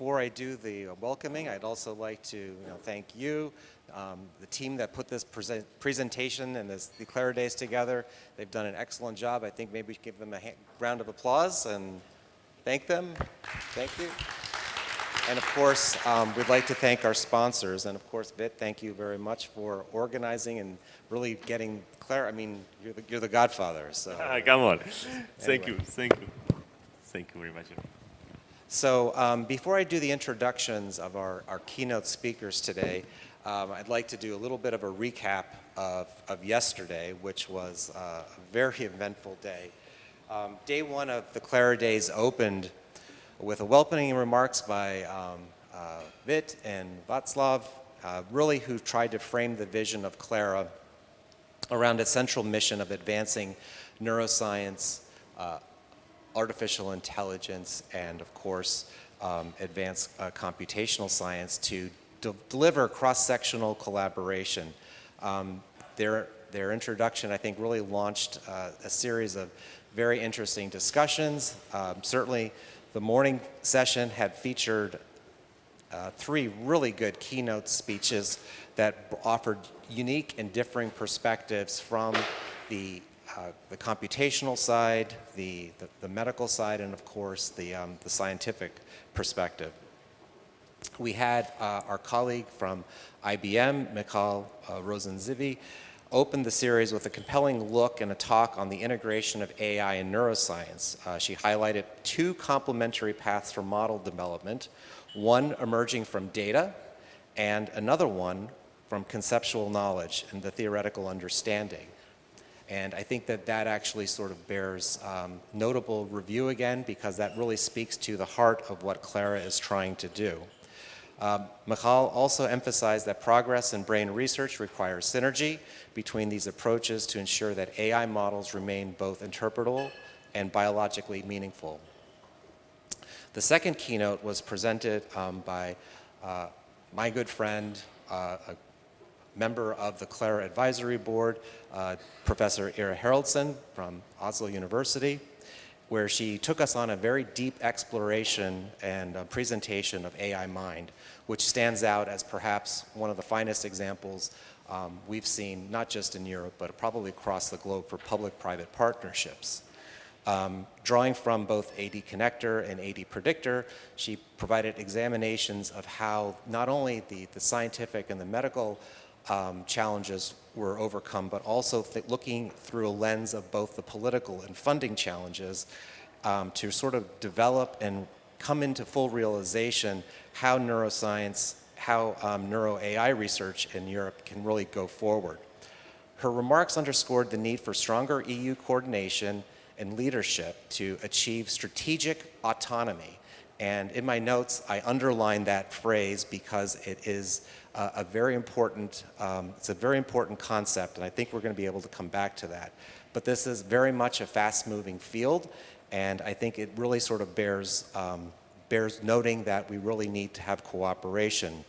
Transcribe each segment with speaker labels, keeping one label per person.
Speaker 1: before I do the welcoming, I'd also like to thank you, the team that put this presentation and the CLARA Days together. They've done an excellent job. I think maybe we should give them a round of applause and thank them. Thank you. And of course, we'd like to thank our sponsors. And of course, Vit, thank you very much for organizing and really getting CLARA. I mean, you're the godfather. So
Speaker 2: come on.
Speaker 1: Anyway.
Speaker 2: Thank you. Thank you. Thank you very much.
Speaker 1: So before I do the introductions of our keynote speakers today, I'd like to do a little bit of a recap of yesterday, which was a very eventful day. Day one of the CLARA Days opened with a welcoming remarks by Vit and Václav, really who tried to frame the vision of CLARA around its central mission of advancing neuroscience, artificial intelligence, and of course, advanced computational science to deliver cross-sectional collaboration. Their introduction, I think, really launched a series of very interesting discussions. Certainly, the morning session had featured 3 really good keynote speeches that offered unique and differing perspectives from the computational side, the medical side, and of course the scientific perspective. We had our colleague from IBM, Michal Rosenzivi, open the series with a compelling look and a talk on the integration of AI and neuroscience. She highlighted 2 complementary paths for model development, one emerging from data and another one from conceptual knowledge and the theoretical understanding. And I think that actually sort of bears notable review again, because that really speaks to the heart of what CLARA is trying to do. Michal also emphasized that progress in brain research requires synergy between these approaches to ensure that AI models remain both interpretable and biologically meaningful. The second keynote was presented by my good friend, a member of the CLARA Advisory Board, Professor Ira Haraldson from Oslo University, where she took us on a very deep exploration and presentation of AI Mind, which stands out as perhaps one of the finest examples we've seen, not just in Europe, but probably across the globe for public-private partnerships. Drawing from both AD Connector and AD Predictor, she provided examinations of how not only the scientific and the medical challenges were overcome, but also looking through a lens of both the political and funding challenges to sort of develop and come into full realization how neuroscience, how neuro-AI research in Europe can really go forward. Her remarks underscored the need for stronger EU coordination and leadership to achieve strategic autonomy. And in my notes, I underlined that phrase because it is a very important, it's a very important concept, and I think we're going to be able to come back to that. But this is very much a fast-moving field, and I think it really sort of bears noting that we really need to have cooperation.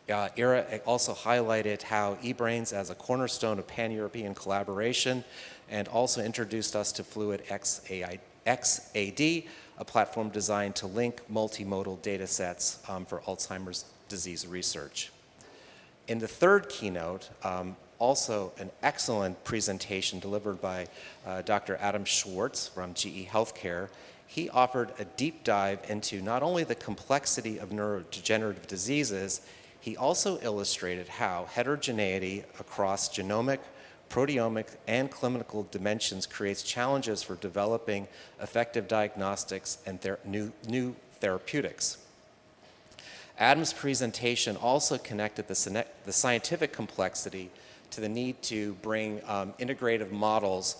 Speaker 1: Ira also highlighted how eBrains as a cornerstone of pan-European collaboration, and also introduced us to Fluid XAD, a platform designed to link multimodal data sets for Alzheimer's disease research. In the third keynote, also an excellent presentation delivered by Dr. Adam Schwartz from GE Healthcare. He offered a deep dive into not only the complexity of neurodegenerative diseases, he also illustrated how heterogeneity across genomic, proteomic, and clinical dimensions creates challenges for developing effective diagnostics and new therapeutics. Adam's presentation also connected the scientific complexity to the need to bring integrative models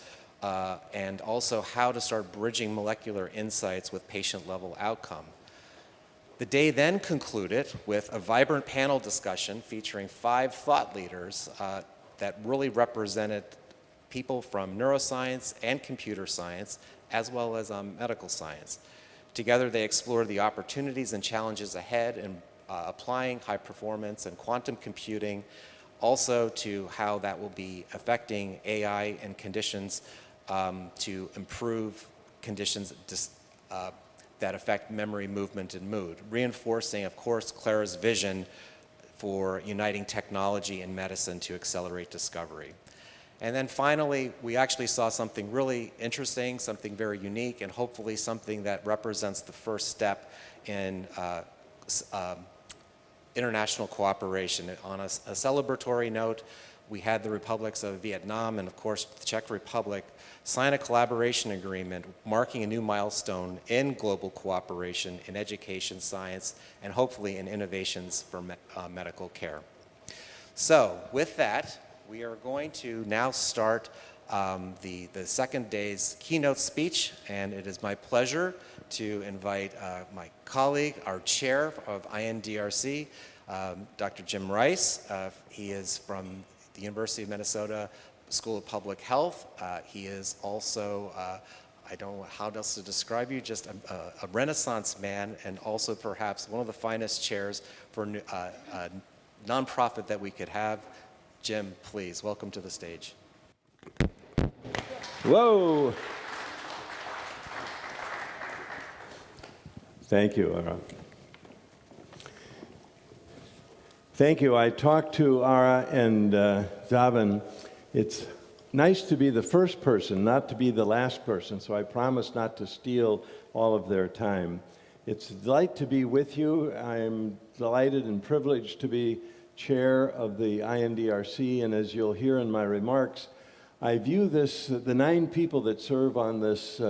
Speaker 1: and also how to start bridging molecular insights with patient-level outcome. The day then concluded with a vibrant panel discussion featuring 5 thought leaders that really represented people from neuroscience and computer science, as well as medical science. Together, they explored the opportunities and challenges ahead in applying high performance and quantum computing, also to how that will be affecting AI and conditions to improve conditions that affect memory, movement, and mood, reinforcing, of course, CLARA's vision for uniting technology and medicine to accelerate discovery. And then finally, we actually saw something really interesting, something very unique, and hopefully something that represents the first step in international cooperation. On a celebratory note, we had the republics of Vietnam and, of course, the Czech Republic sign a collaboration agreement marking a new milestone in global cooperation in education, science, and hopefully in innovations for medical care. So with that, we are going to now start the second day's keynote speech, and it is my pleasure to invite my colleague, our chair of INDRC, Dr. Jim Rice. He is from the University of Minnesota School of Public Health. He is also, I don't know how else to describe you, just a Renaissance man, and also perhaps one of the finest chairs for a nonprofit that we could have. Jim, please, welcome to the stage.
Speaker 3: Whoa. Thank you, Ara. Thank you. I talked to Ara and Zaven. It's nice to be the first person, not to be the last person, so I promise not to steal all of their time. It's a delight to be with you. I'm delighted and privileged to be chair of the INDRC, and as you'll hear in my remarks, I view this, the 9 people that serve on this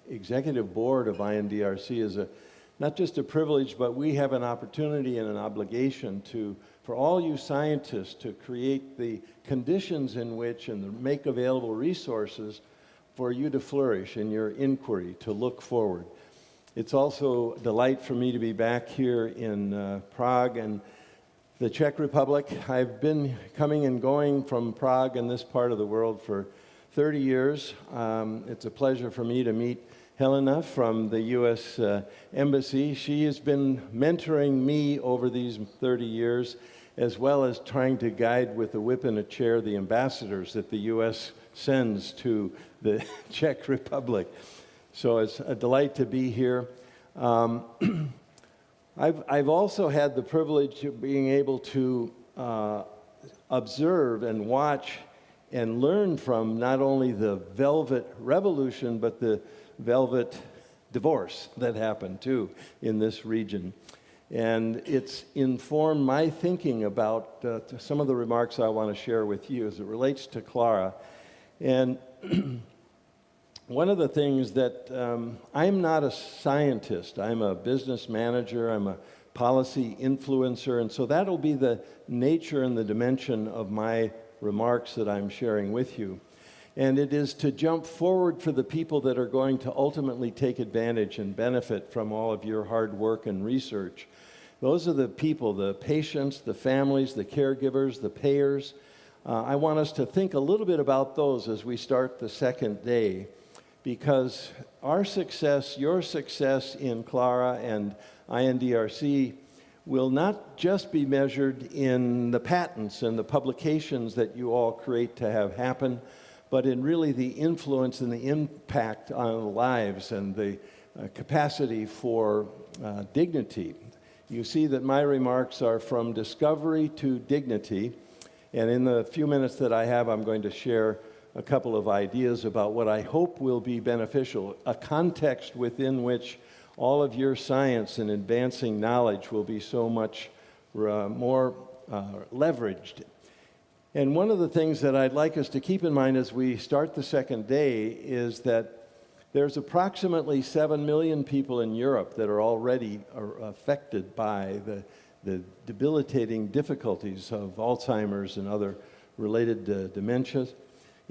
Speaker 3: executive board of INDRC as not just a privilege, but we have an opportunity and an obligation for all you scientists to create the conditions in which and to make available resources for you to flourish in your inquiry, to look forward. It's also a delight for me to be back here in Prague and the Czech Republic. I've been coming and going from Prague and this part of the world for 30 years. It's a pleasure for me to meet Helena from the U.S. Embassy. She has been mentoring me over these 30 years, as well as trying to guide with a whip and a chair the ambassadors that the U.S. sends to the Czech Republic. So it's a delight to be here. I've also had the privilege of being able to observe and watch and learn from not only the Velvet Revolution, but the Velvet divorce that happened too in this region. And it's informed my thinking about some of the remarks I want to share with you as it relates to CLARA. And one of the things that I'm not a scientist, I'm a business manager, I'm a policy influencer, and so that'll be the nature and the dimension of my remarks that I'm sharing with you. And it is to jump forward for the people that are going to ultimately take advantage and benefit from all of your hard work and research. Those are the people, the patients, the families, the caregivers, the payers. I want us to think a little bit about those as we start the second day, because our success, your success in CLARA and INDRC will not just be measured in the patents and the publications that you all create to have happen, but in really the influence and the impact on lives and the capacity for dignity. You see that my remarks are from discovery to dignity, and in the few minutes that I have, I'm going to share a couple of ideas about what I hope will be beneficial, a context within which all of your science and advancing knowledge will be so much more leveraged. And one of the things that I'd like us to keep in mind as we start the second day is that there's approximately 7 million people in Europe that are already affected by the debilitating difficulties of Alzheimer's and other related dementias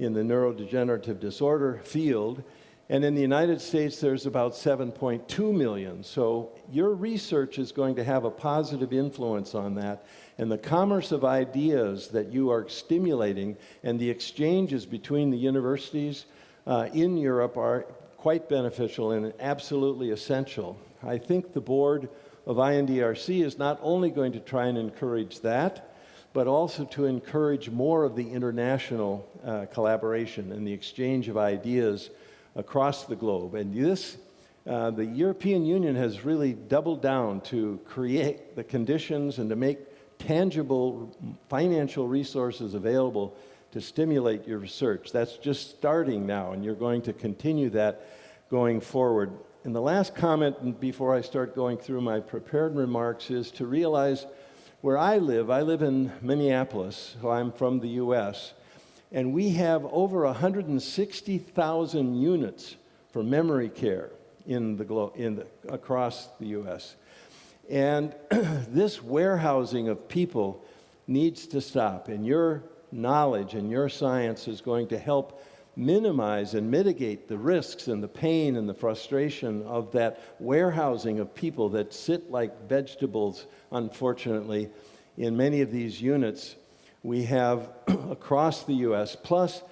Speaker 3: in the neurodegenerative disorder field. And in the United States, there's about 7.2 million. So your research is going to have a positive influence on that. And the commerce of ideas that you are stimulating and the exchanges between the universities in Europe are quite beneficial and absolutely essential. I think the board of INDRC is not only going to try and encourage that, but also to encourage more of the international collaboration and the exchange of ideas across the globe. And this the European Union has really doubled down to create the conditions and to make tangible financial resources available to stimulate your research. That's just starting now, and you're going to continue that going forward. And the last comment before I start going through my prepared remarks is to realize where I live in Minneapolis, so I'm from the US, and we have over 160,000 units for memory care across the US. And this warehousing of people needs to stop, and your knowledge and your science is going to help minimize and mitigate the risks and the pain and the frustration of that warehousing of people that sit like vegetables, unfortunately, in many of these units we have across the US, plus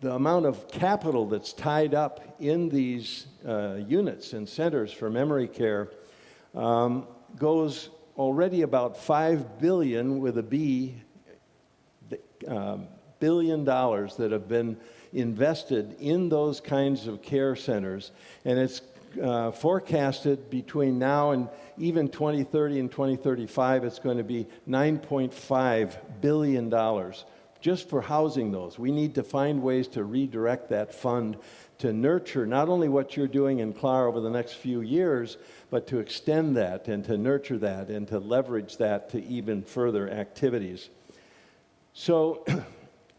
Speaker 3: the amount of capital that's tied up in these units and centers for memory care goes already about $5 billion with a B, billion dollars that have been invested in those kinds of care centers, and it's forecasted between now and even 2030 and 2035, it's going to be $9.5 billion just for housing those. We need to find ways to redirect that fund to nurture not only what you're doing in CLARA over the next few years, but to extend that and to nurture that and to leverage that to even further activities. So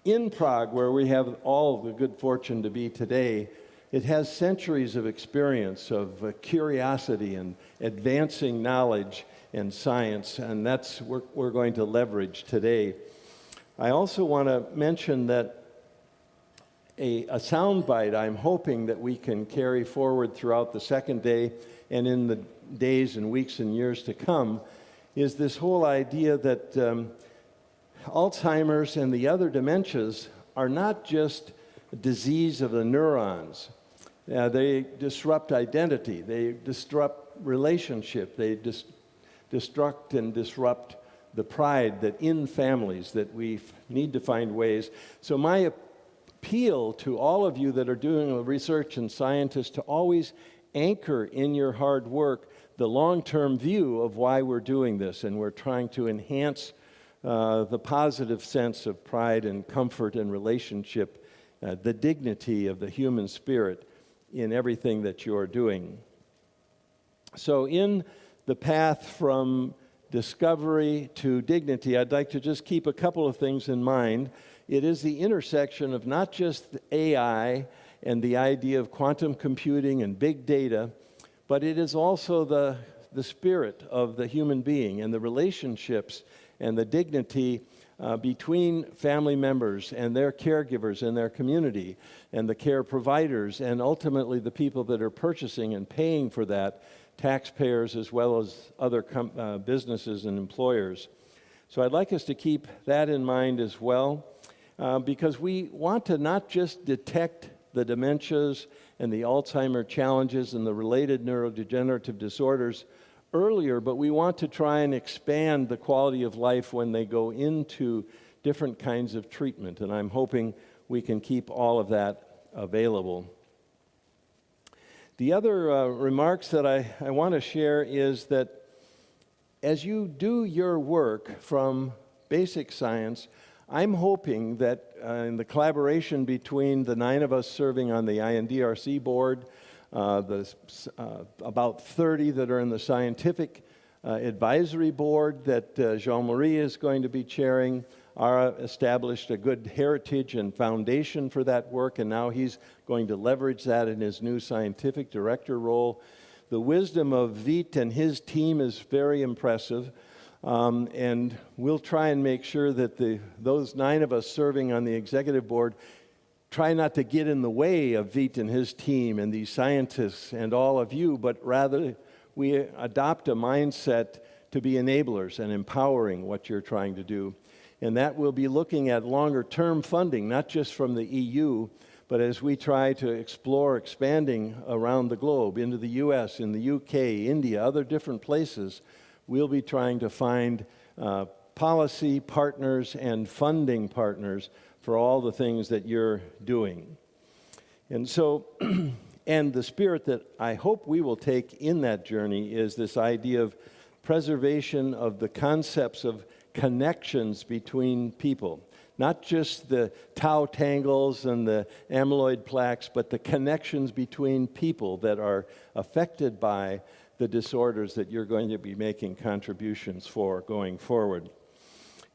Speaker 3: in Prague, where we have all the good fortune to be today, it has centuries of experience of curiosity and advancing knowledge and science, and that's what we're going to leverage today. I also want to mention that a soundbite I'm hoping that we can carry forward throughout the second day and in the days and weeks and years to come is this whole idea that Alzheimer's and the other dementias are not just a disease of the neurons. They disrupt identity, they disrupt relationship, they destruct and disrupt the pride that in families that we need to find ways. So my appeal to all of you that are doing research and scientists to always anchor in your hard work the long-term view of why we're doing this, and we're trying to enhance the positive sense of pride and comfort and relationship, the dignity of the human spirit in everything that you're doing. So in the path from discovery to dignity, I'd like to just keep a couple of things in mind. It is the intersection of not just AI and the idea of quantum computing and big data, but it is also the spirit of the human being and the relationships and the dignity between family members and their caregivers in their community and the care providers and ultimately the people that are purchasing and paying for that, taxpayers as well as other businesses and employers. So I'd like us to keep that in mind as well because we want to not just detect the dementias and the Alzheimer challenges and the related neurodegenerative disorders earlier, but we want to try and expand the quality of life when they go into different kinds of treatment, and I'm hoping we can keep all of that available. The other remarks that I want to share is that as you do your work from basic science, I'm hoping that in the collaboration between the 9 of us serving on the INDRC board, about 30 that are in the scientific advisory board that Jean-Marie is going to be chairing, established a good heritage and foundation for that work, and now he's going to leverage that in his new scientific director role. The wisdom of Vít and his team is very impressive, and we'll try and make sure that those 9 of us serving on the executive board try not to get in the way of Vít and his team and these scientists and all of you, but rather we adopt a mindset to be enablers and empowering what you're trying to do. And that will be looking at longer-term funding, not just from the EU, but as we try to explore expanding around the globe, into the US, in the UK, India, other different places, we'll be trying to find policy partners and funding partners for all the things that you're doing. And so And the spirit that I hope we will take in that journey is this idea of preservation of the concepts of connections between people. Not just the tau tangles and the amyloid plaques, but the connections between people that are affected by the disorders that you're going to be making contributions for going forward.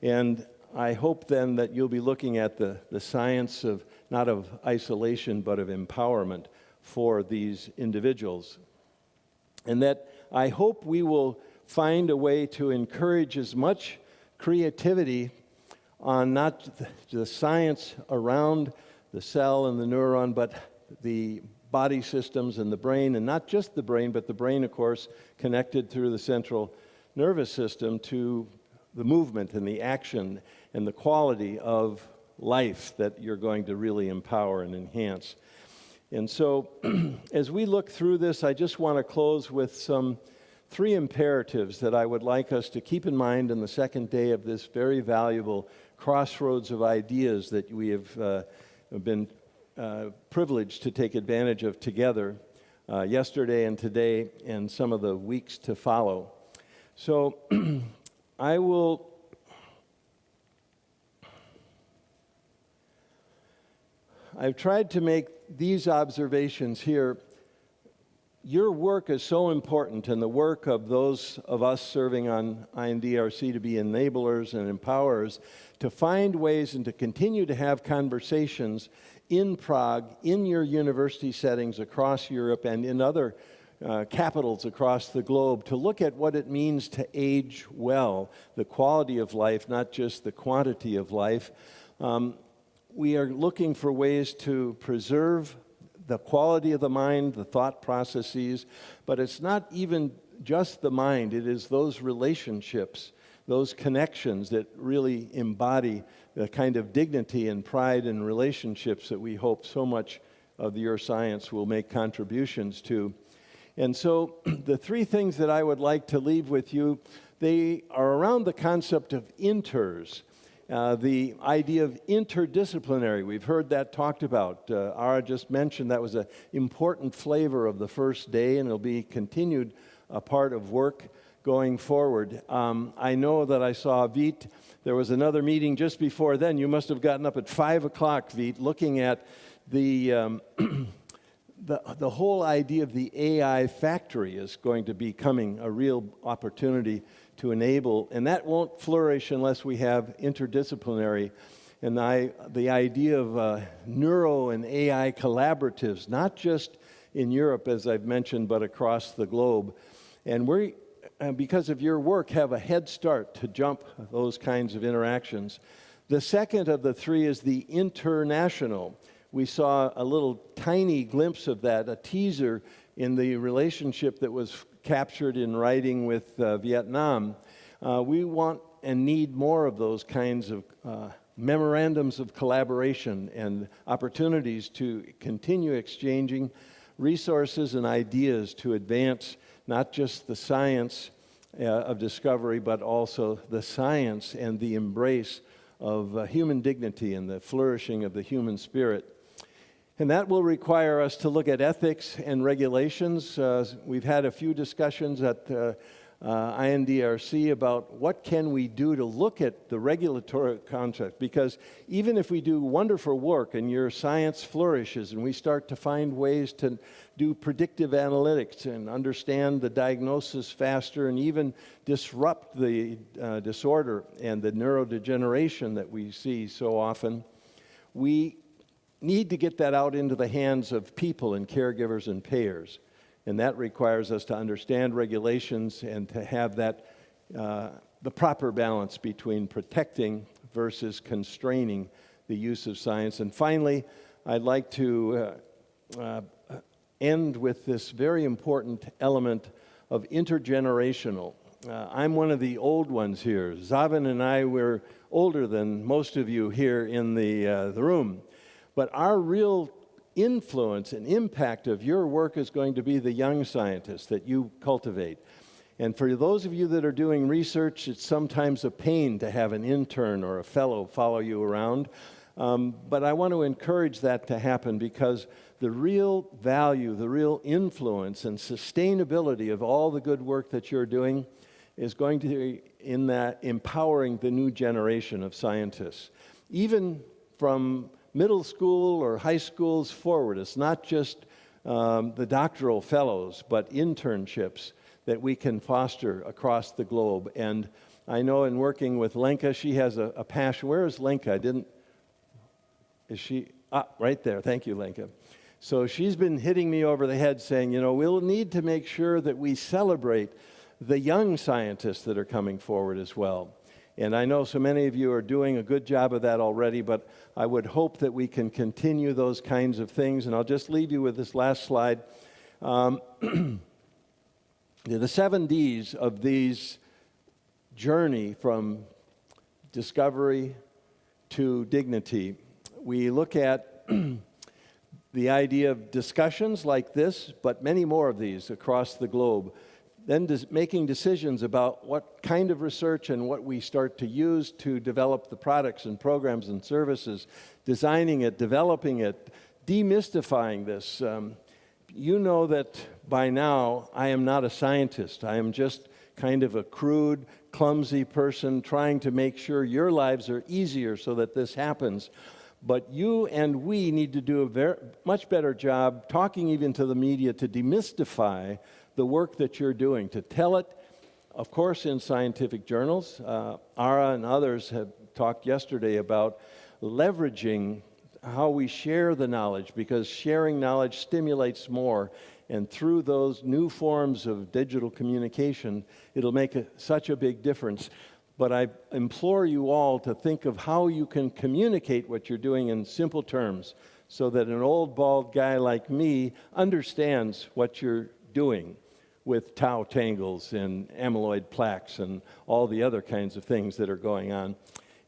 Speaker 3: And I hope then that you'll be looking at the science of, not of isolation, but of empowerment for these individuals. And that I hope we will find a way to encourage as much creativity on not the science around the cell and the neuron, but the body systems and the brain, and not just the brain, but the brain, of course, connected through the central nervous system to the movement and the action and the quality of life that you're going to really empower and enhance. And so as we look through this, I just want to close with some 3 imperatives that I would like us to keep in mind in the second day of this very valuable crossroads of ideas that we have been privileged to take advantage of together yesterday and today and some of the weeks to follow. So I've tried to make these observations here. Your work is so important, and the work of those of us serving on INDRC to be enablers and empowerers, to find ways and to continue to have conversations in Prague, in your university settings across Europe and in other capitals across the globe, to look at what it means to age well, the quality of life, not just the quantity of life. We are looking for ways to preserve the quality of the mind, the thought processes, but it's not even just the mind. It is those relationships, those connections that really embody the kind of dignity and pride in relationships that we hope so much of your science will make contributions to. And so the 3 things that I would like to leave with you, they are around the concept of inters. The idea of interdisciplinary, we've heard that talked about. Ara just mentioned that was an important flavor of the first day, and it'll be continued a part of work going forward. I know that I saw Veet. There was another meeting just before then. You must have gotten up at 5 o'clock, Veet, looking at the whole idea of the AI factory is going to be coming a real opportunity to enable, and that won't flourish unless we have interdisciplinary. And the idea of neuro and AI collaboratives, not just in Europe, as I've mentioned, but across the globe. And we, because of your work, have a head start to jump those kinds of interactions. The second of the 3 is the international. We saw a little tiny glimpse of that, a teaser in the relationship that was captured in writing with Vietnam. We want and need more of those kinds of memorandums of collaboration and opportunities to continue exchanging resources and ideas to advance not just the science of discovery, but also the science and the embrace of human dignity and the flourishing of the human spirit. And that will require us to look at ethics and regulations. We've had a few discussions at INDRC about what can we do to look at the regulatory concept, because even if we do wonderful work and your science flourishes and we start to find ways to do predictive analytics and understand the diagnosis faster and even disrupt the disorder and the neurodegeneration that we see so often, we need to get that out into the hands of people and caregivers and payers. And that requires us to understand regulations and to have that, the proper balance between protecting versus constraining the use of science. And finally, I'd like to end with this very important element of intergenerational. I'm one of the old ones here. Zaven and I were older than most of you here in the room. But our real influence and impact of your work is going to be the young scientists that you cultivate. And for those of you that are doing research, it's sometimes a pain to have an intern or a fellow follow you around. But I want to encourage that to happen, because the real value, the real influence and sustainability of all the good work that you're doing is going to be in that empowering the new generation of scientists. Even from middle school or high schools forward, it's not just the doctoral fellows, but internships that we can foster across the globe. And I know in working with Lenka, she has a passion. Where is Lenka? Is she? Right there. Thank you, Lenka. So she's been hitting me over the head saying, we'll need to make sure that we celebrate the young scientists that are coming forward as well. And I know so many of you are doing a good job of that already, but I would hope that we can continue those kinds of things. And I'll just leave you with this last slide. The 7 Ds of these journey from discovery to dignity. We look at the idea of discussions like this, but many more of these across the globe. Then making decisions about what kind of research and what we start to use to develop the products and programs and services, designing it, developing it, demystifying this. You know that by now I am not a scientist. I am just kind of a crude, clumsy person trying to make sure your lives are easier so that this happens. But you and we need to do a much better job talking even to the media to demystify the work that you're doing, to tell it, of course, in scientific journals. Ara and others have talked yesterday about leveraging how we share the knowledge, because sharing knowledge stimulates more. And through those new forms of digital communication, it'll make such a big difference. But I implore you all to think of how you can communicate what you're doing in simple terms so that an old bald guy like me understands what you're doing with tau tangles and amyloid plaques and all the other kinds of things that are going on.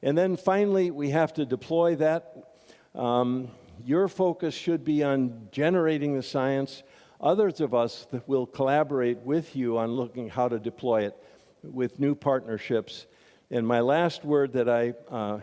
Speaker 3: And then finally, we have to deploy that. Your focus should be on generating the science. Others of us that will collaborate with you on looking how to deploy it with new partnerships. And my last word that I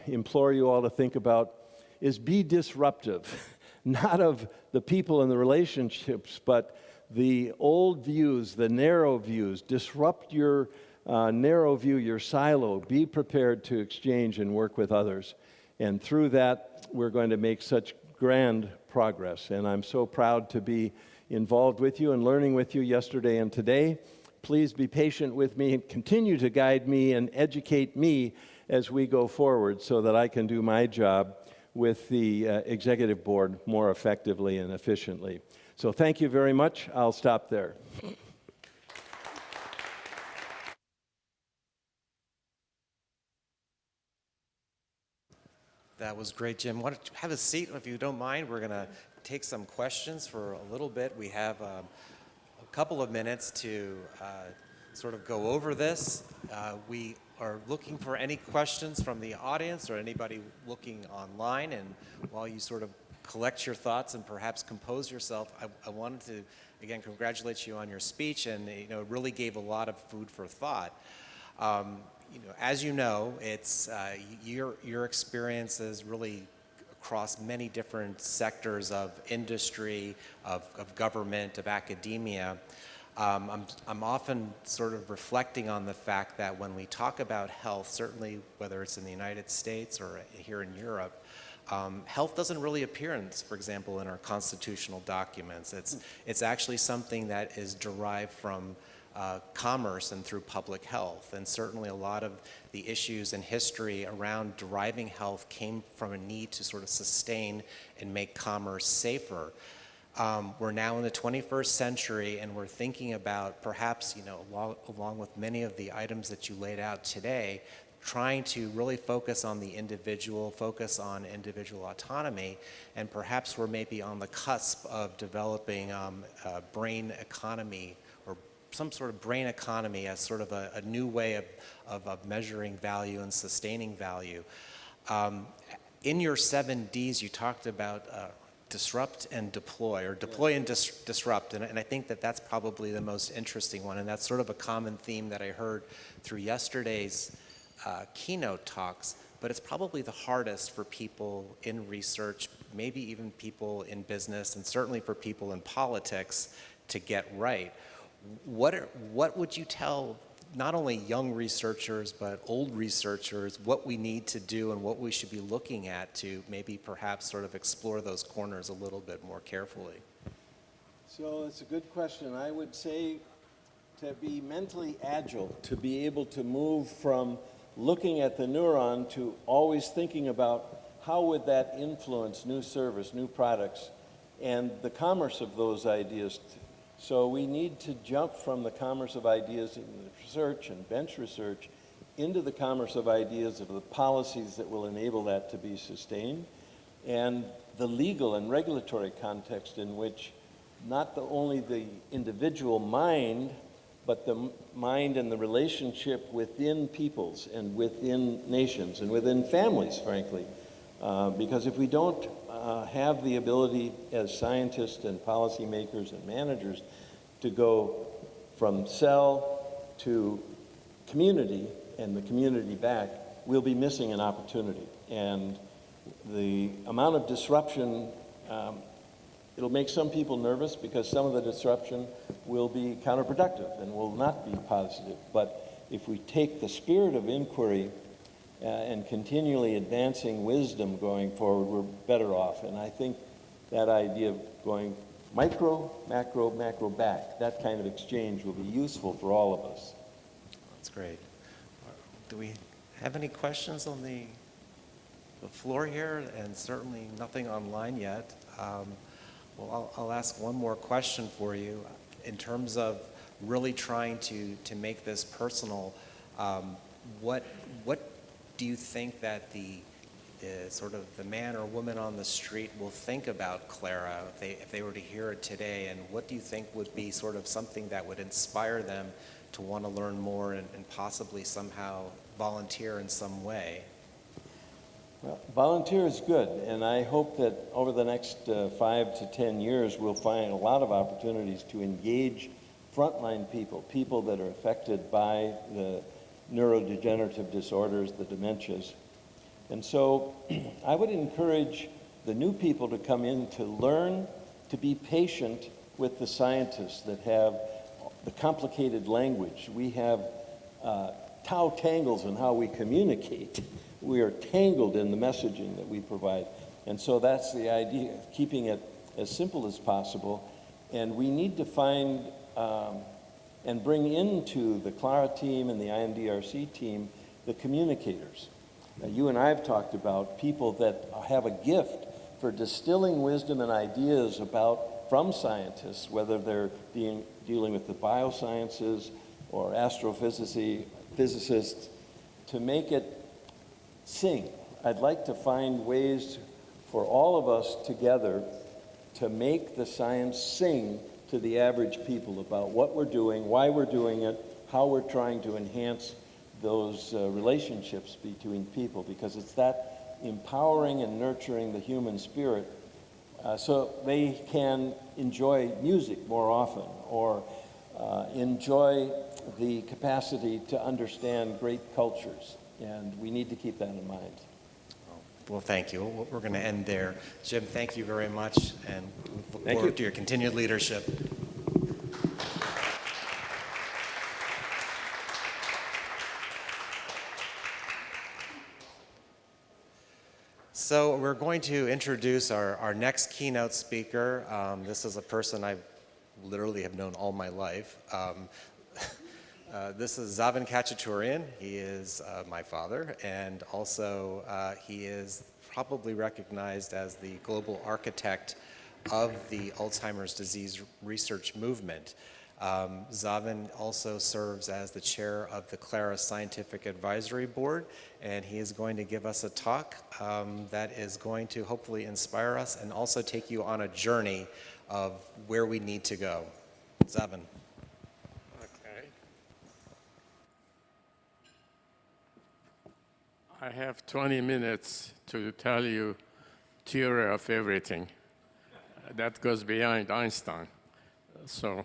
Speaker 3: implore you all to think about is be disruptive, not of the people and the relationships, but the old views, the narrow views. Disrupt your narrow view, your silo. Be prepared to exchange and work with others. And through that, we're going to make such grand progress. And I'm so proud to be involved with you and learning with you yesterday and today. Please be patient with me and continue to guide me and educate me as we go forward so that I can do my job with the executive board more effectively and efficiently. So thank you very much. I'll stop there.
Speaker 1: That was great, Jim. Why don't you have a seat if you don't mind? We're going to take some questions for a little bit. We have a couple of minutes to sort of go over this. We are looking for any questions from the audience or anybody looking online. And while you sort of collect your thoughts and perhaps compose yourself, I wanted to, again, congratulate you on your speech. And it really gave a lot of food for thought. As you know, it's your experiences really across many different sectors of industry, of government, of academia. I'm often sort of reflecting on the fact that when we talk about health, certainly whether it's in the United States or here in Europe, health doesn't really appear, for example, in our constitutional documents. It's actually something that is derived from commerce and through public health. And certainly a lot of the issues in history around deriving health came from a need to sort of sustain and make commerce safer. We're now in the 21st century, and we're thinking about perhaps, along with many of the items that you laid out today, trying to really focus on the individual, focus on individual autonomy, and perhaps we're maybe on the cusp of developing a brain economy, or some sort of brain economy as sort of a new way of measuring value and sustaining value. In your 7 Ds, you talked about disrupt and deploy, or deploy and disrupt, and I think that that's probably the most interesting one, and that's sort of a common theme that I heard through yesterday's keynote talks, but it's probably the hardest for people in research, maybe even people in business, and certainly for people in politics to get right. What would you tell not only young researchers, but old researchers, what we need to do and what we should be looking at to maybe perhaps sort of explore those corners a little bit more carefully?
Speaker 3: So it's a good question. I would say to be mentally agile, to be able to move from looking at the neuron to always thinking about how would that influence new service, new products, and the commerce of those ideas. So we need to jump from the commerce of ideas in research and bench research into the commerce of ideas of the policies that will enable that to be sustained, and the legal and regulatory context in which not only the individual mind, but the mind and the relationship within peoples and within nations and within families, frankly. Because if we don't have the ability as scientists and policymakers and managers to go from cell to community and the community back, we'll be missing an opportunity. And the amount of disruption, it'll make some people nervous because some of the disruption will be counterproductive and will not be positive. But if we take the spirit of inquiry and continually advancing wisdom going forward, we're better off. And I think that idea of going micro, macro, macro back, that kind of exchange will be useful for all of us.
Speaker 1: That's great. Do we have any questions on the floor here? And certainly nothing online yet. Well, I'll ask one more question for you. In terms of really trying to make this personal, what do you think that the sort of the man or woman on the street will think about CLARA if they were to hear it today? And what do you think would be sort of something that would inspire them to want to learn more and possibly somehow volunteer in some way?
Speaker 3: Well, volunteer is good, and I hope that over the next 5 to 10 years we'll find a lot of opportunities to engage frontline people that are affected by the neurodegenerative disorders, the dementias. And so I would encourage the new people to come in to learn to be patient with the scientists that have the complicated language. We have tau tangles in how we communicate. We are tangled in the messaging that we provide. And so that's the idea, keeping it as simple as possible. And we need to find and bring into the CLARA team and the INDRC team the communicators. You and I have talked about people that have a gift for distilling wisdom and ideas from scientists, whether they're dealing with the biosciences or astrophysicists, to make it sing. I'd like to find ways for all of us together to make the science sing to the average people about what we're doing, why we're doing it, how we're trying to enhance those relationships between people, because it's that empowering and nurturing the human spirit so they can enjoy music more often or enjoy the capacity to understand great cultures. And we need to keep that in mind.
Speaker 1: Well, thank you. We're going to end there. Jim, thank you very much, and look forward to your continued leadership. So we're going to introduce our next keynote speaker. This is a person I literally have known all my life. This is Zaven Khachaturian. He is my father, and also he is probably recognized as the global architect of the Alzheimer's disease research movement. Zaven also serves as the chair of the CLARA Scientific Advisory Board, and he is going to give us a talk that is going to hopefully inspire us and also take you on a journey of where we need to go. Zaven.
Speaker 4: I have 20 minutes to tell you theory of everything. That goes beyond Einstein. So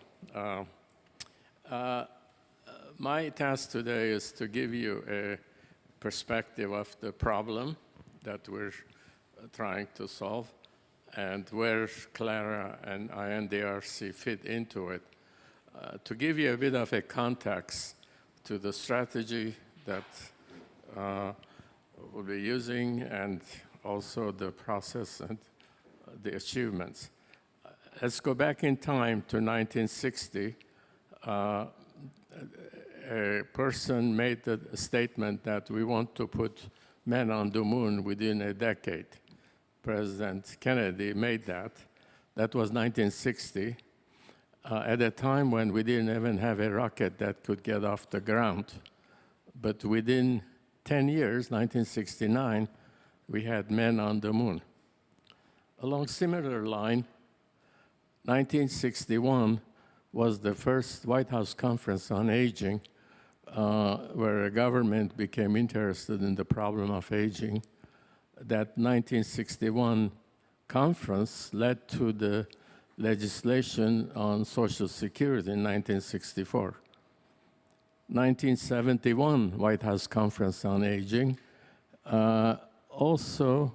Speaker 4: my task today is to give you a perspective of the problem that we're trying to solve, and where CLARA and INDRC fit into it. To give you a bit of a context to the strategy that we'll be using and also the process and the achievements. Let's go back in time to 1960. A person made a statement that we want to put men on the moon within a decade. President Kennedy made that. That was 1960, at a time when we didn't even have a rocket that could get off the ground. But within 10 years, 1969, we had men on the moon. Along similar line, 1961 was the first White House conference on aging, where a government became interested in the problem of aging. That 1961 conference led to the legislation on Social Security in 1964. 1971 White House Conference on Aging also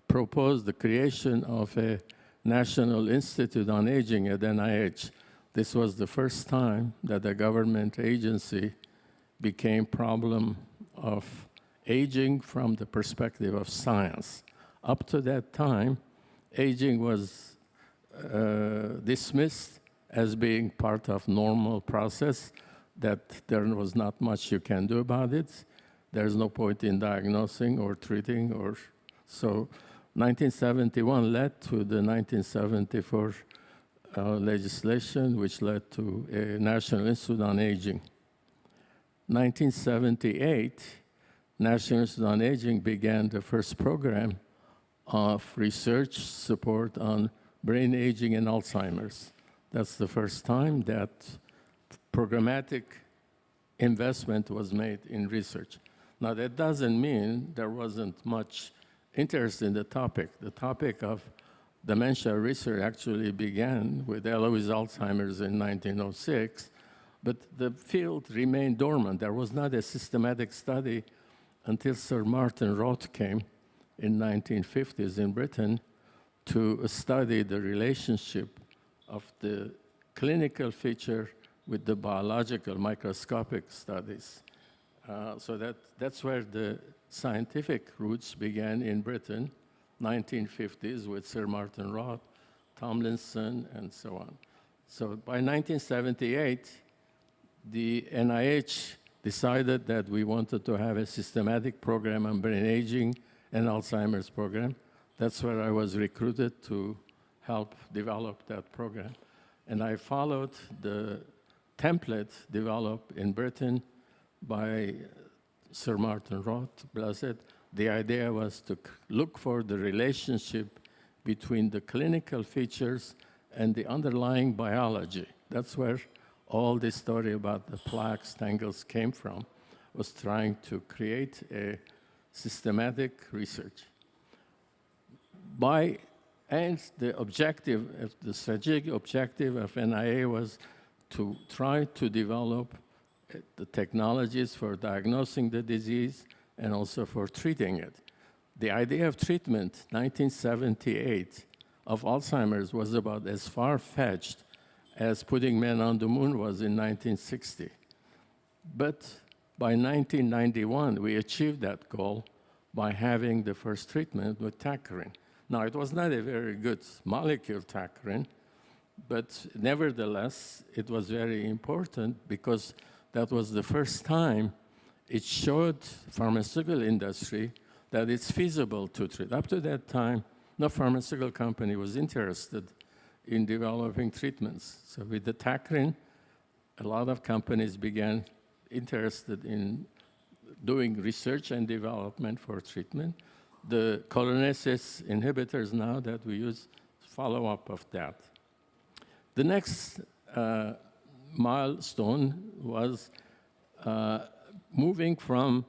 Speaker 4: proposed the creation of a National Institute on Aging at NIH. This was the first time that a government agency became problem of aging from the perspective of science. Up to that time, aging was dismissed as being part of normal process, that there was not much you can do about it. There's no point in diagnosing or treating, or so 1971 led to the 1974 legislation, which led to a National Institute on Aging. 1978, National Institute on Aging began the first program of research support on brain aging and Alzheimer's. That's the first time that programmatic investment was made in research. Now, that doesn't mean there wasn't much interest in the topic. The topic of dementia research actually began with Eloise Alzheimer's in 1906, but the field remained dormant. There was not a systematic study until Sir Martin Roth came in 1950s in Britain to study the relationship of the clinical feature with the biological microscopic studies. So that's where the scientific roots began in Britain, 1950s with Sir Martin Roth, Tomlinson, and so on. So by 1978, the NIH decided that we wanted to have a systematic program on brain aging and Alzheimer's program. That's where I was recruited to help develop that program. And I followed the template developed in Britain by Sir Martin Roth, blessed. The idea was to look for the relationship between the clinical features and the underlying biology. That's where all this story about the plaques, tangles came from, was trying to create a systematic research. And the objective, the strategic objective of NIA was to try to develop the technologies for diagnosing the disease and also for treating it. The idea of treatment, 1978, of Alzheimer's was about as far-fetched as putting men on the moon was in 1960. But by 1991, we achieved that goal by having the first treatment with tacrine. Now, it was not a very good molecule, tacrine, but nevertheless, it was very important because that was the first time it showed pharmaceutical industry that it's feasible to treat. Up to that time, no pharmaceutical company was interested in developing treatments. So with the tacrine, a lot of companies began interested in doing research and development for treatment. The cholinesterase inhibitors now that we use, follow-up of that. The next milestone was moving from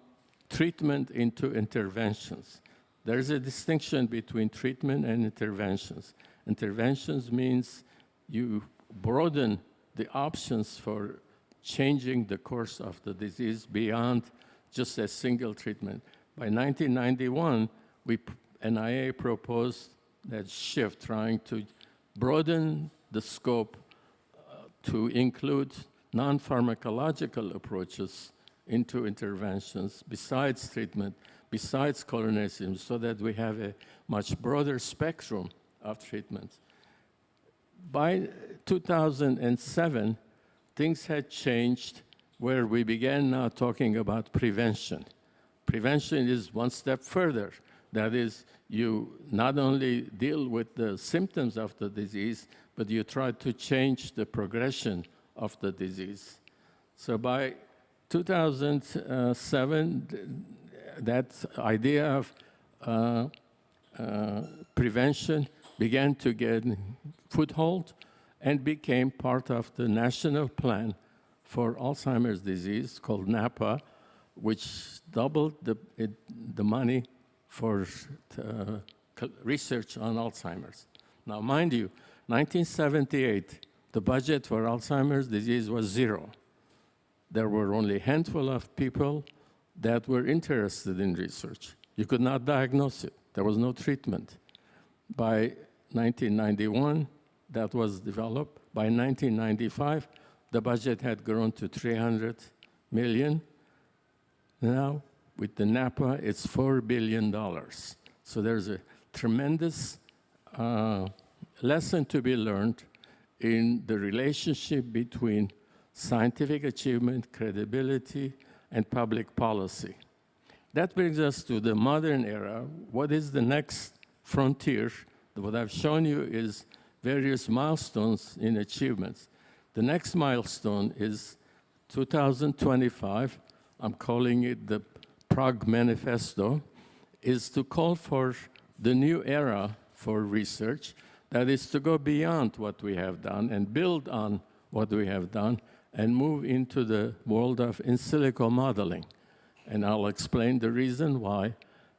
Speaker 4: treatment into interventions. There's a distinction between treatment and interventions. Interventions means you broaden the options for changing the course of the disease beyond just a single treatment. By 1991, NIA proposed that shift, trying to broaden the scope to include non-pharmacological approaches into interventions besides treatment, besides colonization, so that we have a much broader spectrum of treatments. By 2007, things had changed where we began now talking about prevention. Prevention is one step further. That is, you not only deal with the symptoms of the disease, but you try to change the progression of the disease. So by 2007, that idea of prevention began to get foothold and became part of the national plan for Alzheimer's disease called NAPA, which doubled the money for research on Alzheimer's. Now, mind you, 1978, the budget for Alzheimer's disease was zero. There were only a handful of people that were interested in research. You could not diagnose it. There was no treatment. By 1991, that was developed. By 1995, the budget had grown to $300 million. Now, with the NAPA, it's $4 billion. So there's a tremendous lesson to be learned in the relationship between scientific achievement, credibility, and public policy. That brings us to the modern era. What is the next frontier? What I've shown you is various milestones in achievements. The next milestone is 2025. I'm calling it the Prague Manifesto, is to call for the new era for research, that is to go beyond what we have done and build on what we have done and move into the world of in silico modeling. And I'll explain the reason why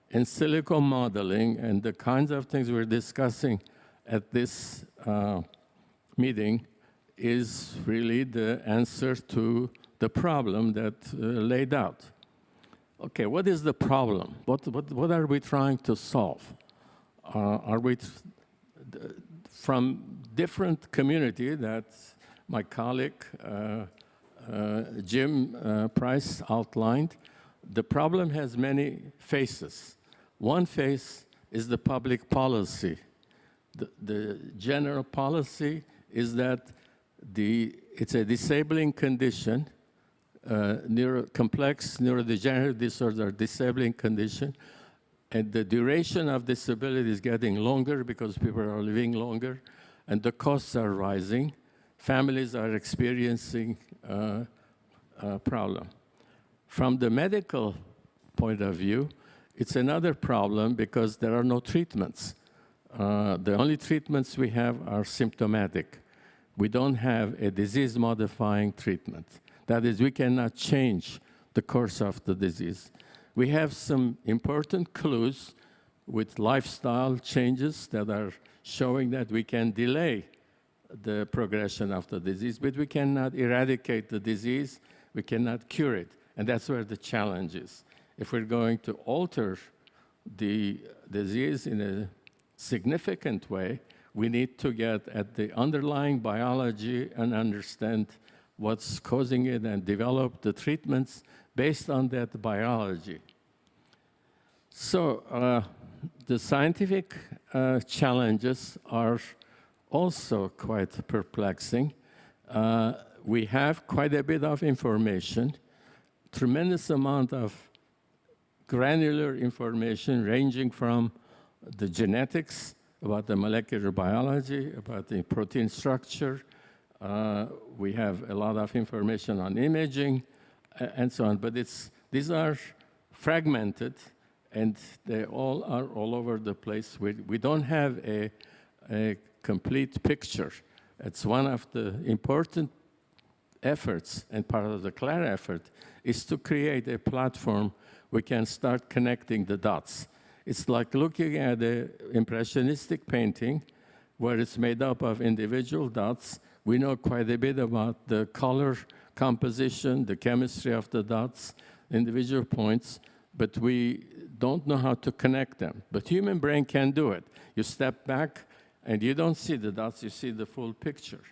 Speaker 4: in silico modeling and the kinds of things we're discussing at this meeting is really the answer to the problem that laid out. Okay, what is the problem? What are we trying to solve? Are we from different community that my colleague Jim Price outlined? The problem has many faces. One face is the public policy. The general policy is that it's a disabling condition, complex neurodegenerative disorder, disabling condition, and the duration of disability is getting longer because people are living longer, and the costs are rising. Families are experiencing a problem. From the medical point of view, it's another problem because there are no treatments. The only treatments we have are symptomatic. We don't have a disease-modifying treatment. That is, we cannot change the course of the disease. We have some important clues with lifestyle changes that are showing that we can delay the progression of the disease, but we cannot eradicate the disease, we cannot cure it, and that's where the challenge is. If we're going to alter the disease in a significant way, we need to get at the underlying biology and understand what's causing it and develop the treatments based on that biology. So the scientific challenges are also quite perplexing. We have quite a bit of information, tremendous amount of granular information ranging from the genetics, about the molecular biology, about the protein structure. We have a lot of information on imaging and so on, but these are fragmented and they all are all over the place. We don't have a complete picture. It's one of the important efforts, and part of the CLARA effort is to create a platform we can start connecting the dots. It's like looking at an impressionistic painting where it's made up of individual dots. We know quite a bit about the color composition, the chemistry of the dots, individual points, but we don't know how to connect them. But human brain can do it. You step back, and you don't see the dots, you see the full picture.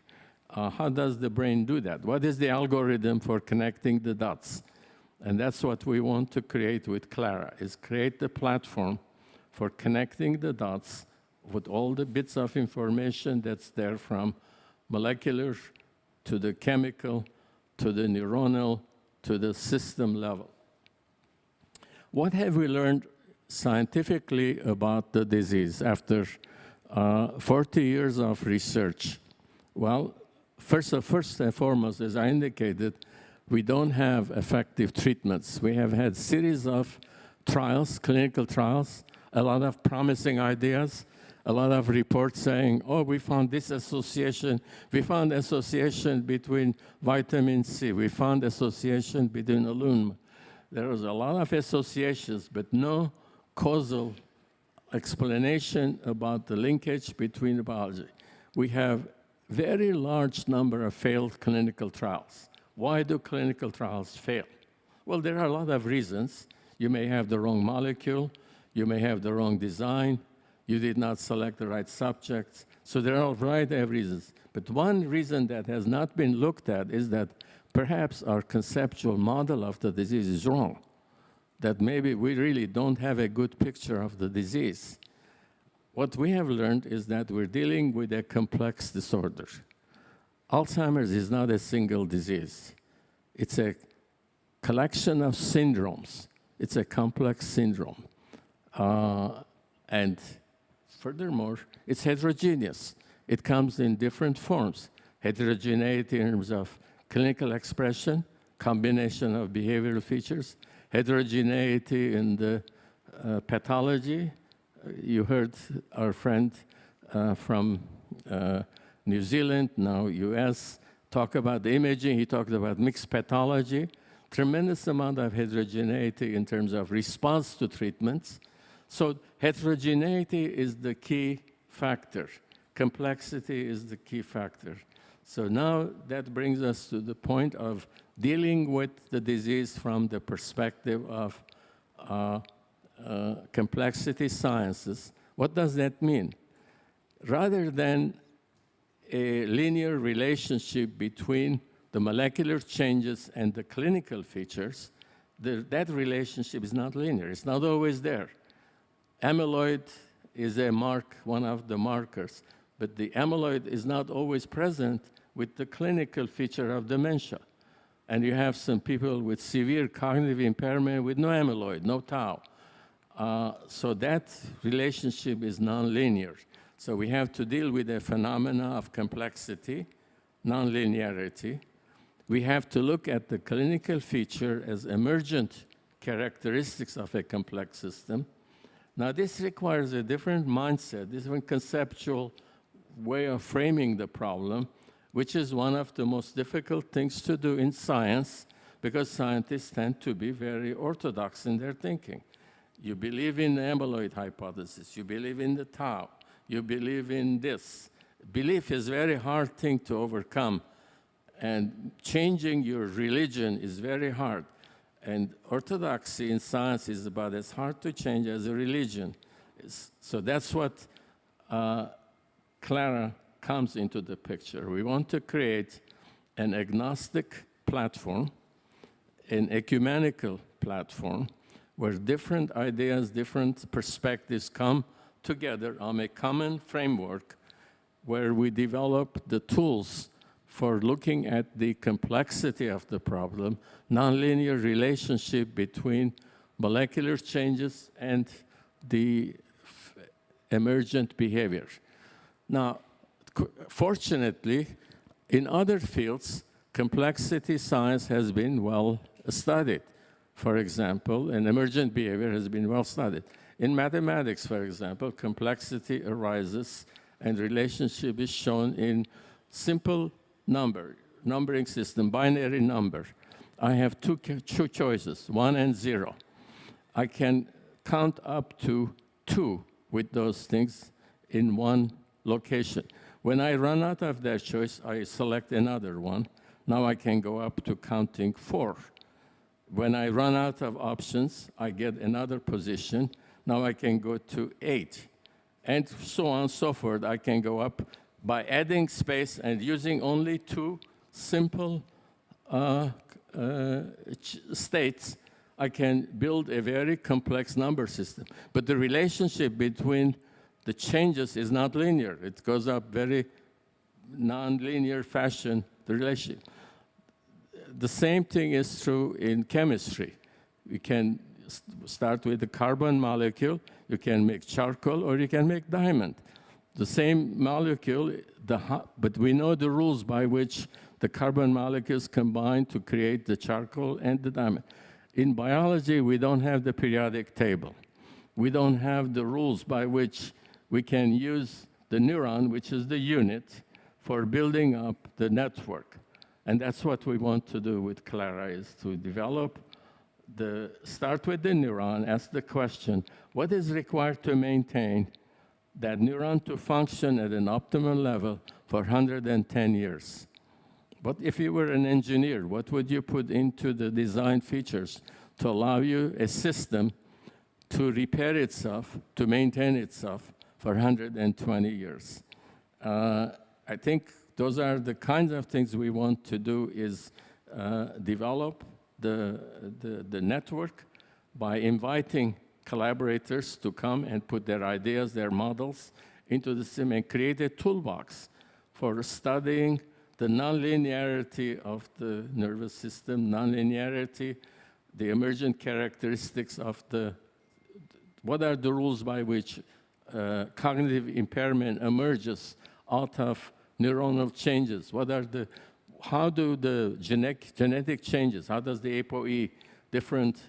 Speaker 4: How does the brain do that? What is the algorithm for connecting the dots? And that's what we want to create with CLARA, is create the platform for connecting the dots with all the bits of information that's there, from molecular to the chemical to the neuronal to the system level. What have we learned scientifically about the disease after 40 years of research? Well, first and foremost, as I indicated, we don't have effective treatments. We have had series of trials, clinical trials, a lot of promising ideas, a lot of reports saying, oh, we found this association. We found association between vitamin C. We found association between aluminum. There was a lot of associations, but no causal explanation about the linkage between the biology. We have very large number of failed clinical trials. Why do clinical trials fail? Well, there are a lot of reasons. You may have the wrong molecule. You may have the wrong design. You did not select the right subjects. So there are a variety of reasons. But one reason that has not been looked at is that perhaps our conceptual model of the disease is wrong, that maybe we really don't have a good picture of the disease. What we have learned is that we're dealing with a complex disorder. Alzheimer's is not a single disease. It's a collection of syndromes. It's a complex syndrome. And furthermore, it's heterogeneous. It comes in different forms. Heterogeneity in terms of clinical expression, combination of behavioral features, heterogeneity in the pathology. You heard our friend from New Zealand, now US, talk about the imaging. He talked about mixed pathology. Tremendous amount of heterogeneity in terms of response to treatments. So heterogeneity is the key factor. Complexity is the key factor. So now that brings us to the point of dealing with the disease from the perspective of complexity sciences. What does that mean? Rather than a linear relationship between the molecular changes and the clinical features, that relationship is not linear. It's not always there. Amyloid is a mark, one of the markers, but the amyloid is not always present with the clinical feature of dementia. And you have some people with severe cognitive impairment with no amyloid, no tau. So that relationship is nonlinear. So we have to deal with the phenomena of complexity, nonlinearity. We have to look at the clinical feature as emergent characteristics of a complex system. Now, this requires a different mindset, different conceptual way of framing the problem, which is one of the most difficult things to do in science, because scientists tend to be very orthodox in their thinking. You believe in the amyloid hypothesis. You believe in the tau. You believe in this. Belief is a very hard thing to overcome, and changing your religion is very hard. And orthodoxy in science is about as hard to change as a religion. So that's what CLARA comes into the picture. We want to create an agnostic platform, an ecumenical platform, where different ideas, different perspectives come together on a common framework, where we develop the tools for looking at the complexity of the problem, nonlinear relationship between molecular changes and the emergent behavior. Now, fortunately, in other fields, complexity science has been well studied. For example, an emergent behavior has been well studied. In mathematics, for example, complexity arises and relationship is shown in simple numbering system, binary number. I have two choices, 1 and 0. I can count up to 2 with those things in one location. When I run out of that choice, I select another one. Now I can go up to counting 4. When I run out of options, I get another position. Now I can go to 8. And so on and so forth. I can go up by adding space and using only 2 simple states. I can build a very complex number system. But the relationship between the changes is not linear. It goes up very non-linear fashion, the relationship. The same thing is true in chemistry. We can start with the carbon molecule. You can make charcoal or you can make diamond. The same molecule, but we know the rules by which the carbon molecules combine to create the charcoal and the diamond. In biology, we don't have the periodic table. We don't have the rules by which we can use the neuron, which is the unit, for building up the network. And that's what we want to do with CLARA, is to develop start with the neuron, ask the question, what is required to maintain that neuron to function at an optimal level for 110 years? But if you were an engineer, what would you put into the design features to allow you a system to repair itself, to maintain itself for 120 years? I think those are the kinds of things we want to do, is develop the network by inviting collaborators to come and put their ideas, their models into the system and create a toolbox for studying the nonlinearity of the nervous system, nonlinearity, the emergent characteristics of what are the rules by which cognitive impairment emerges out of neuronal changes? How do the genetic changes, how does the ApoE, different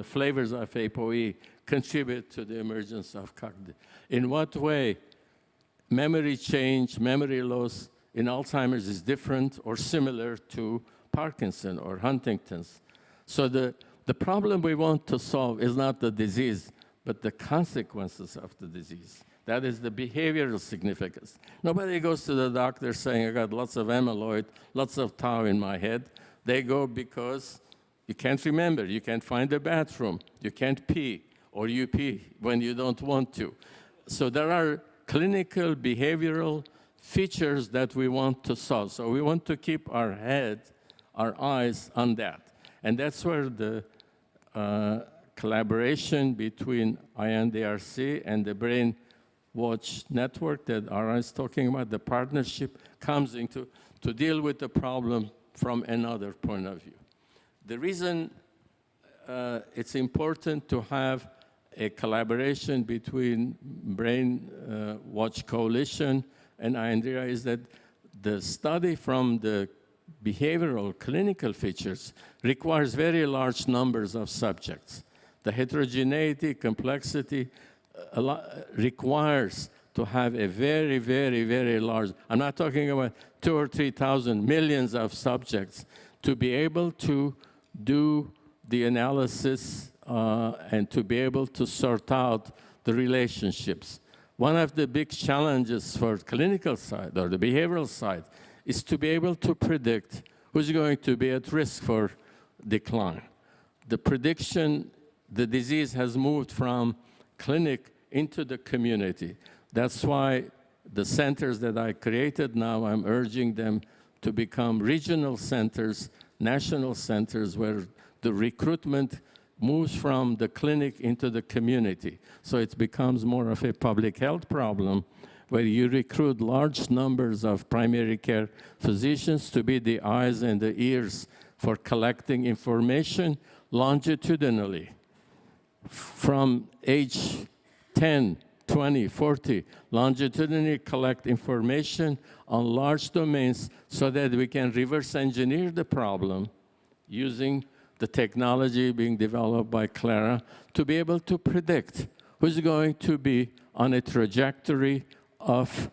Speaker 4: flavors of ApoE contribute to the emergence of cognitive? In what way memory change, memory loss in Alzheimer's is different or similar to Parkinson or Huntington's? So the problem we want to solve is not the disease, but the consequences of the disease. That is the behavioral significance. Nobody goes to the doctor saying, I got lots of amyloid, lots of tau in my head. They go because you can't remember, you can't find a bathroom, you can't pee, or you pee when you don't want to. So there are clinical behavioral features that we want to solve. So we want to keep our head, our eyes on that. And that's where the collaboration between INDRC and the Brain Watch network that Ara is talking about, the partnership comes into to deal with the problem from another point of view. The reason it's important to have a collaboration between Brain Watch Coalition and INDRA is that the study from the behavioral clinical features requires very large numbers of subjects. The heterogeneity, complexity requires to have a very, very, very large, I'm not talking about 2,000 or 3,000, millions of subjects to be able to do the analysis and to be able to sort out the relationships. One of the big challenges for the clinical side or the behavioral side is to be able to predict who's going to be at risk for decline. The prediction, the disease has moved from clinic into the community. That's why the centers that I created now, I'm urging them to become regional centers, national centers, where the recruitment moves from the clinic into the community. So it becomes more of a public health problem, where you recruit large numbers of primary care physicians to be the eyes and the ears for collecting information longitudinally. From age 10, 20, 40, longitudinally collect information on large domains so that we can reverse engineer the problem using the technology being developed by CLARA to be able to predict who's going to be on a trajectory of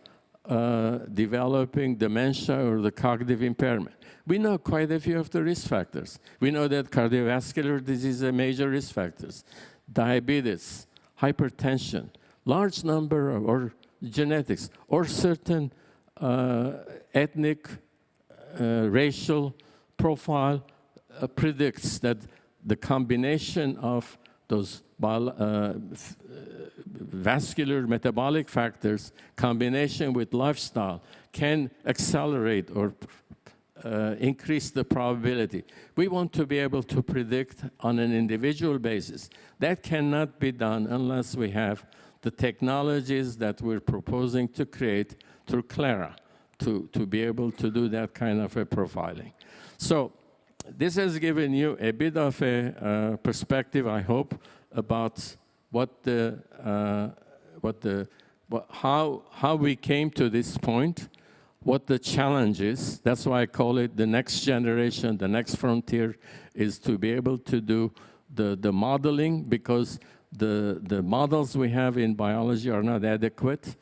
Speaker 4: developing dementia or the cognitive impairment. We know quite a few of the risk factors. We know that cardiovascular disease is a major risk factors, diabetes, hypertension, large number or genetics, or certain ethnic, racial profile predicts that the combination of those vascular metabolic factors, combination with lifestyle, can accelerate or increase the probability. We want to be able to predict on an individual basis. That cannot be done unless we have the technologies that we're proposing to create through CLARA to be able to do that kind of a profiling. So this has given you a bit of a perspective, I hope, about how we came to this point, what the challenge is. That's why I call it the next generation, the next frontier, is to be able to do the modeling, because the models we have in biology are not adequate.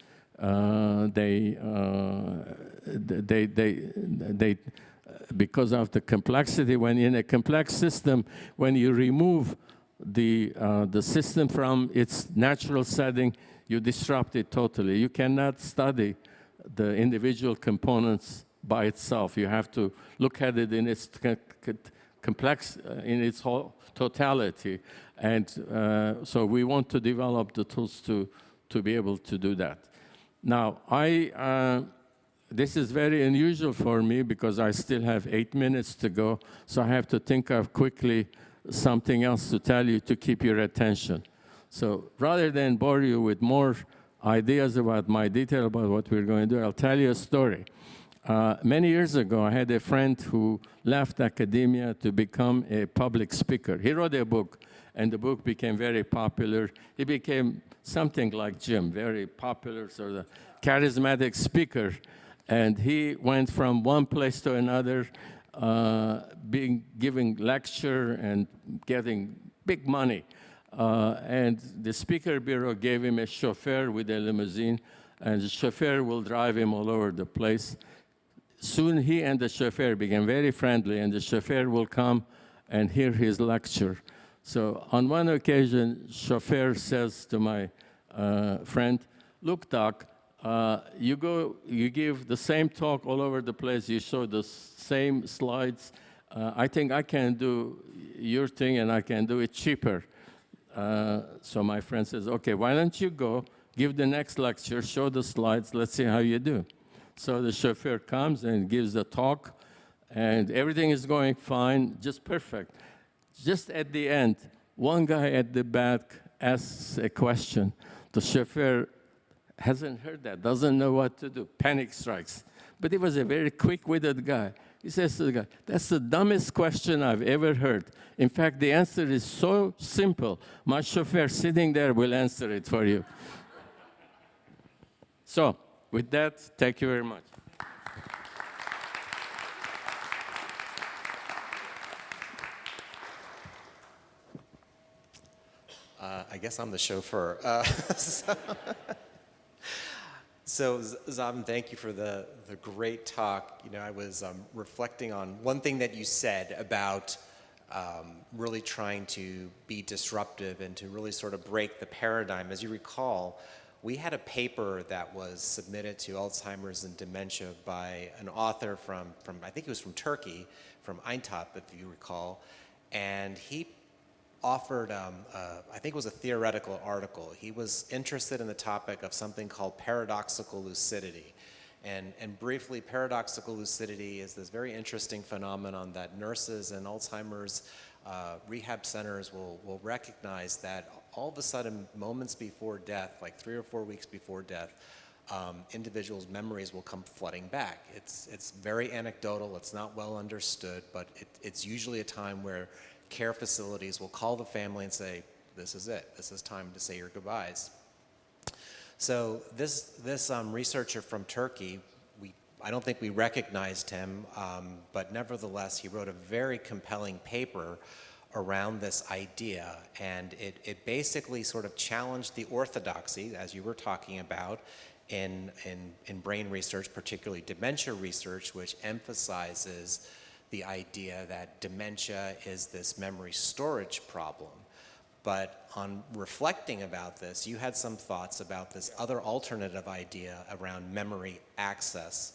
Speaker 4: Because of the complexity, when in a complex system, when you remove the system from its natural setting, you disrupt it totally. You cannot study the individual components by itself. You have to look at it in its complex, in its whole totality. And so we want to develop the tools to be able to do that. Now, this is very unusual for me because I still have 8 minutes to go, so I have to think of quickly something else to tell you to keep your attention. So rather than bore you with more ideas about my detail about what we're going to do, I'll tell you a story. Many years ago, I had a friend who left academia to become a public speaker. He wrote a book, and the book became very popular. He became something like Jim, very popular, sort of charismatic speaker. And he went from one place to another, giving lecture and getting big money. And the speaker bureau gave him a chauffeur with a limousine, and the chauffeur will drive him all over the place. Soon he and the chauffeur became very friendly, and the chauffeur will come and hear his lecture. So on one occasion, chauffeur says to my friend, "Look, Doc, you give the same talk all over the place. You show the same slides. I think I can do your thing, and I can do it cheaper." So my friend says, "Okay, why don't you go, give the next lecture, show the slides, let's see how you do." So the chauffeur comes and gives the talk, and everything is going fine, just perfect. Just at the end, one guy at the back asks a question. The chauffeur hasn't heard that, doesn't know what to do, panic strikes. But he was a very quick-witted guy. He says to the guy, "That's the dumbest question I've ever heard. In fact, the answer is so simple. My chauffeur sitting there will answer it for you." So, with that, thank you very much.
Speaker 1: I guess I'm the chauffeur. So Zaven, thank you for the great talk. You know, I was reflecting on one thing that you said about really trying to be disruptive and to really sort of break the paradigm. As you recall, we had a paper that was submitted to Alzheimer's and Dementia by an author from I think it was from Turkey, from Eintop, if you recall, and he offered, I think it was a theoretical article. He was interested in the topic of something called paradoxical lucidity. And briefly, paradoxical lucidity is this very interesting phenomenon that nurses in Alzheimer's rehab centers will recognize that all of a sudden, moments before death, like 3 or 4 weeks before death, individuals' memories will come flooding back. It's very anecdotal, it's not well understood, but it's usually a time where care facilities will call the family and say, "This is it. This is time to say your goodbyes." So this researcher from Turkey, I don't think we recognized him, but nevertheless, he wrote a very compelling paper around this idea, and it basically sort of challenged the orthodoxy, as you were talking about, in brain research, particularly dementia research, which emphasizes the idea that dementia is this memory storage problem. But on reflecting about this, you had some thoughts about this other alternative idea around memory access.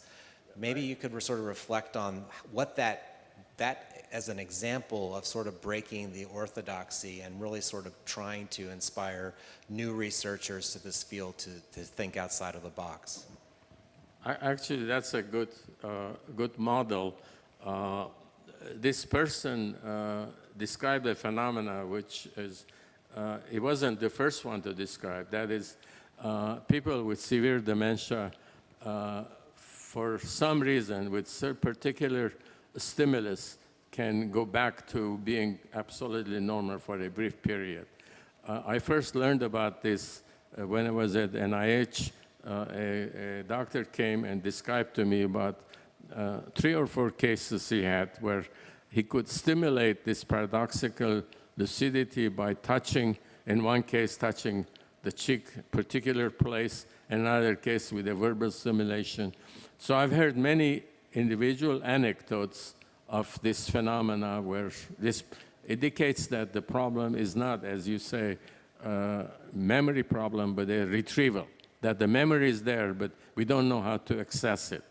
Speaker 1: Maybe you could sort of reflect on what that that as an example of sort of breaking the orthodoxy and really sort of trying to inspire new researchers to this field to think outside of the box.
Speaker 4: Actually, that's a good model. This person described a phenomena which is, he wasn't the first one to describe. That is, people with severe dementia, for some reason, with particular stimulus, can go back to being absolutely normal for a brief period. I first learned about this when I was at NIH. A doctor came and described to me about 3 or 4 cases he had where he could stimulate this paradoxical lucidity by touching, in one case, touching the cheek, particular place, another case with a verbal stimulation. So I've heard many individual anecdotes of this phenomena where this indicates that the problem is not, as you say, a memory problem, but a retrieval, that the memory is there, but we don't know how to access it.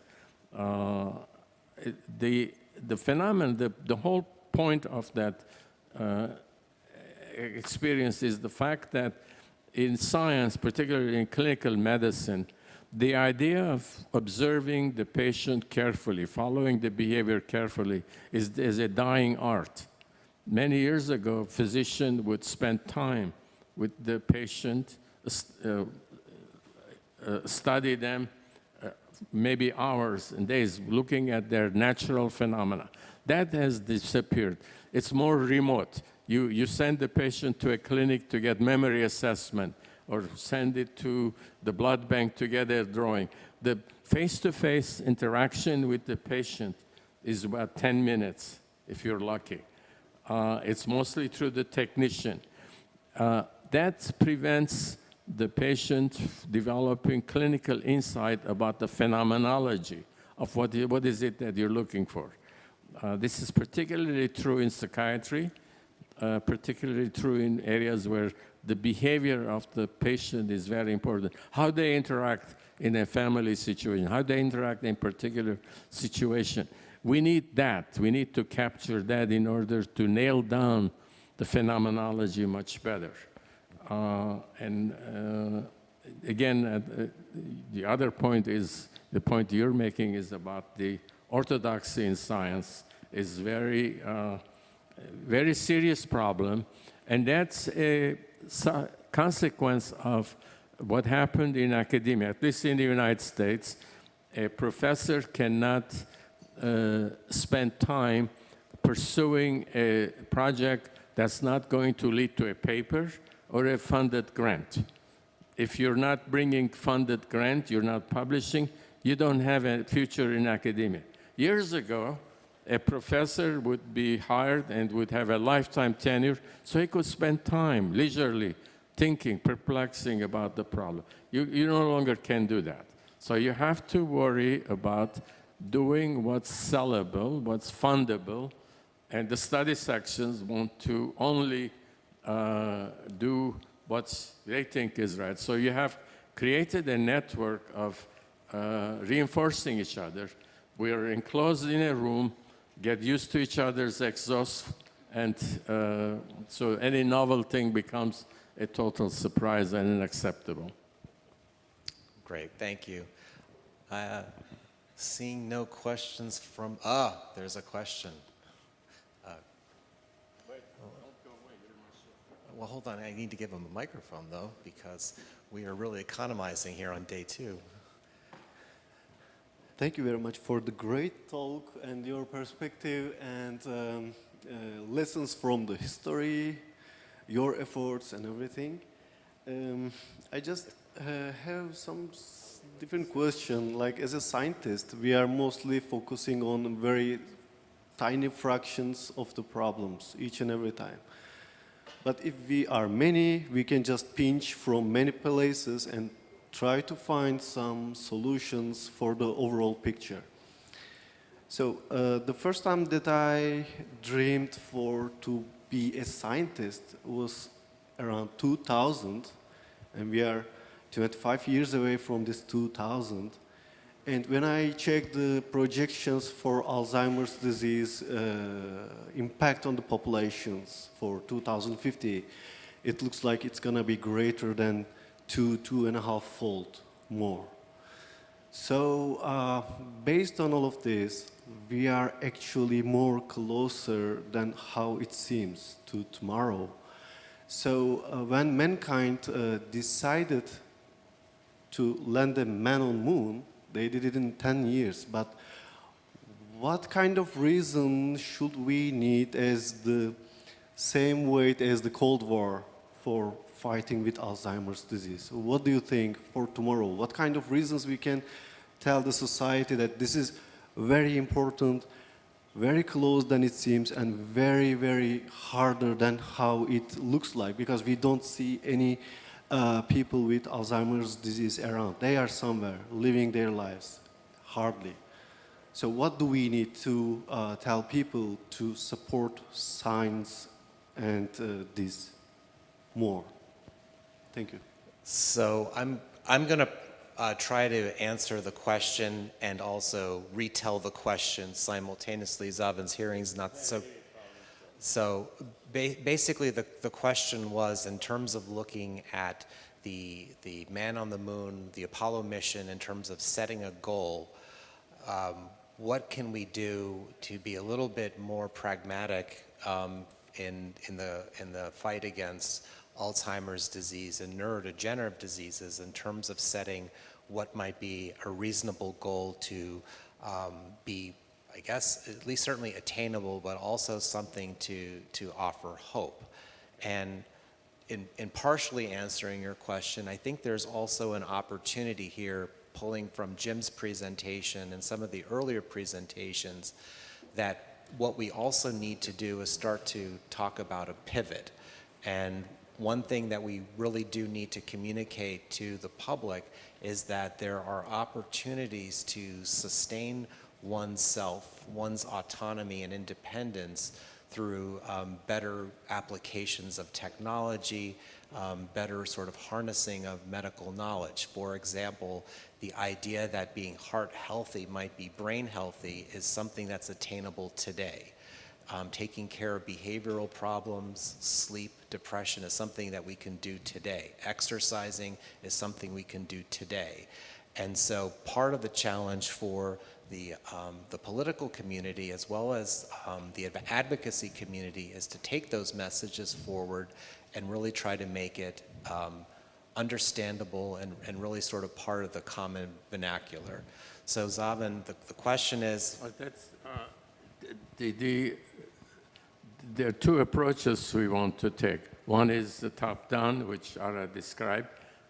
Speaker 4: The phenomenon, the whole point of that experience is the fact that in science, particularly in clinical medicine, the idea of observing the patient carefully, following the behavior carefully, is a dying art. Many years ago, a physician would spend time with the patient, study them, maybe hours and days, looking at their natural phenomena. That has disappeared. It's more remote. You send the patient to a clinic to get memory assessment, or send it to the blood bank to get a drawing. The face-to-face interaction with the patient is about 10 minutes, if you're lucky. It's mostly through the technician. That prevents the patient developing clinical insight about the phenomenology of what is it that you're looking for. This is particularly true in psychiatry, particularly true in areas where the behavior of the patient is very important. How they interact in a family situation, how they interact in a particular situation. We need that. We need to capture that in order to nail down the phenomenology much better. Again, the other point is, the point you're making is about the orthodoxy in science is very serious problem, and that's a consequence of what happened in academia. At least in the United States, a professor cannot spend time pursuing a project that's not going to lead to a paper or a funded grant. If you're not bringing funded grant, you're not publishing, you don't have a future in academia. Years ago, a professor would be hired and would have a lifetime tenure, so he could spend time leisurely thinking, perplexing about the problem. You no longer can do that. So you have to worry about doing what's sellable, what's fundable, and the study sections want to only do what they think is right. So you have created a network of reinforcing each other. We are enclosed in a room, get used to each other's exhaust, and so any novel thing becomes a total surprise and unacceptable.
Speaker 1: Great, thank you. Seeing no questions from, there's a question. Well, hold on, I need to give him a microphone though, because we are really economizing here on day 2.
Speaker 5: Thank you very much for the great talk and your perspective and lessons from the history, your efforts and everything. I just have some different question. Like as a scientist, we are mostly focusing on very tiny fractions of the problems each and every time. But if we are many, we can just pinch from many places and try to find some solutions for the overall picture. So the first time that I dreamed to be a scientist was around 2000, and we are 25 years away from this 2000. And when I check the projections for Alzheimer's disease impact on the populations for 2050, it looks like it's going to be greater than 2.5-fold more. So based on all of this, we are actually more closer than how it seems to tomorrow. So when mankind decided to land a man on moon, they did it in 10 years. But what kind of reason should we need as the same weight as the Cold War for fighting with Alzheimer's disease? What do you think for tomorrow? What kind of reasons we can tell the society that this is very important, very close than it seems, and very, very harder than how it looks like, because we don't see any people with Alzheimer's disease around. They are somewhere living their lives, hardly. So what do we need to tell people to support science and this more? Thank you.
Speaker 1: So I'm going to try to answer the question and also retell the question simultaneously. Zaven's hearing's not so. So basically, the question was in terms of looking at the man on the moon, the Apollo mission, in terms of setting a goal. What can we do to be a little bit more pragmatic in the fight against Alzheimer's disease and neurodegenerative diseases in terms of setting what might be a reasonable goal to be, I guess, at least certainly attainable, but also something to offer hope. And in partially answering your question, I think there's also an opportunity here, pulling from Jim's presentation and some of the earlier presentations, that what we also need to do is start to talk about a pivot. And one thing that we really do need to communicate to the public is that there are opportunities to sustain oneself, one's autonomy and independence through better applications of technology, better sort of harnessing of medical knowledge. For example, the idea that being heart healthy might be brain healthy is something that's attainable today. Taking care of behavioral problems, sleep, depression is something that we can do today. Exercising is something we can do today. And so part of the challenge for the political community as well as the advocacy community is to take those messages forward and really try to make it understandable and really sort of part of the common vernacular. So Zaven, the question is...
Speaker 4: There are two approaches we want to take. One is the top-down, which Ara described,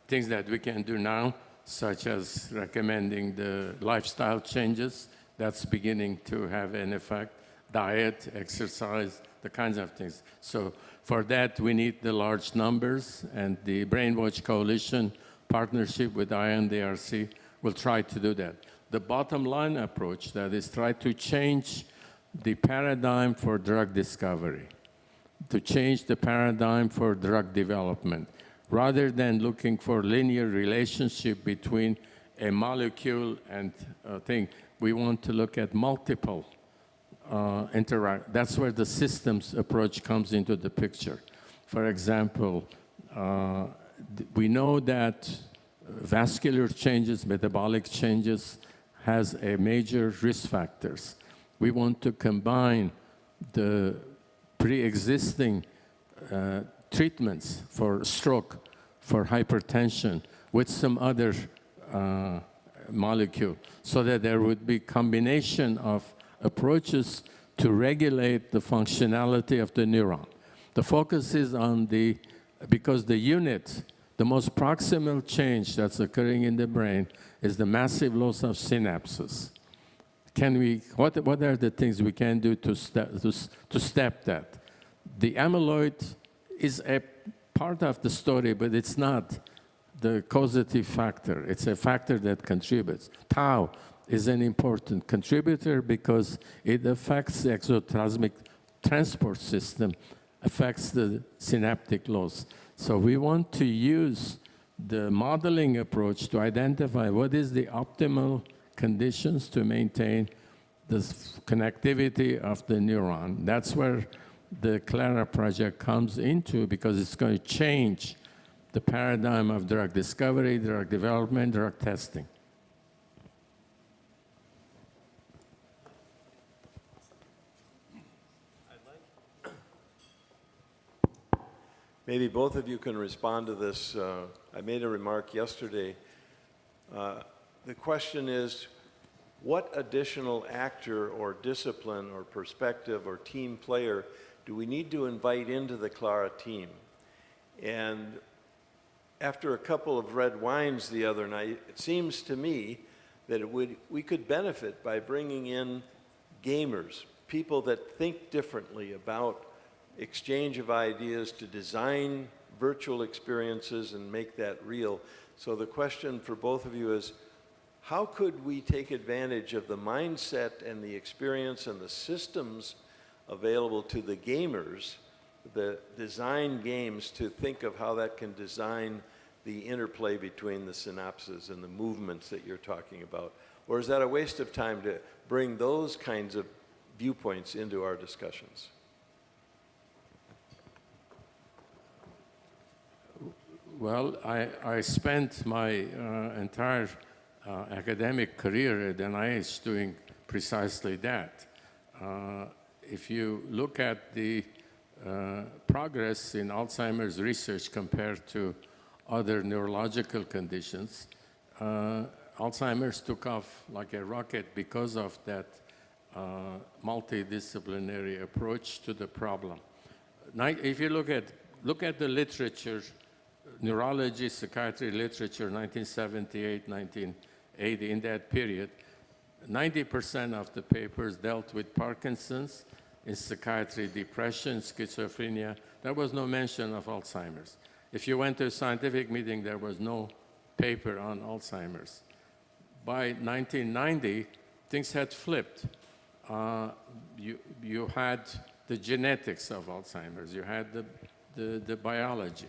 Speaker 4: things that we can do now, such as recommending the lifestyle changes. That's beginning to have an effect. Diet, exercise, the kinds of things. So for that, we need the large numbers, and the Brainwatch Coalition partnership with INDRC will try to do that. The bottom line approach, that is try to change the paradigm for drug discovery, to change the paradigm for drug development. Rather than looking for linear relationship between a molecule and a thing, we want to look at multiple interact. That's where the systems approach comes into the picture. For example, we know that vascular changes, metabolic changes, has a major risk factors. We want to combine the pre-existing treatments for stroke, for hypertension, with some other molecule, so that there would be combination of approaches to regulate the functionality of the neuron. The focus is on because the unit, the most proximal change that's occurring in the brain is the massive loss of synapses. What are the things we can do to step that? The amyloid is a part of the story, but it's not the causative factor. It's a factor that contributes. Tau is an important contributor because it affects the exoplasmic transport system, affects the synaptic loss. So we want to use the modeling approach to identify what is the optimal conditions to maintain the connectivity of the neuron. That's where the CLARA project comes into, because it's going to change the paradigm of drug discovery, drug development, drug testing.
Speaker 3: Maybe both of you can respond to this. I made a remark yesterday. The question is, what additional actor or discipline or perspective or team player do we need to invite into the CLARA team? And after a couple of red wines the other night, it seems to me that we could benefit by bringing in gamers, people that think differently about exchange of ideas to design virtual experiences and make that real. So the question for both of you is, how could we take advantage of the mindset and the experience and the systems available to the gamers, the design games, to think of how that can design the interplay between the synapses and the movements that you're talking about? Or is that a waste of time to bring those kinds of viewpoints into our discussions?
Speaker 4: Well, I spent my entire academic career at NIH doing precisely that. If you look at the progress in Alzheimer's research compared to other neurological conditions, Alzheimer's took off like a rocket because of that multidisciplinary approach to the problem. Now, if you look at the literature, neurology, psychiatry literature, 1978, 1980, in that period, 90% of the papers dealt with Parkinson's, in psychiatry, depression, schizophrenia. There was no mention of Alzheimer's. If you went to a scientific meeting, there was no paper on Alzheimer's. By 1990, things had flipped. You had the genetics of Alzheimer's. You had the biology.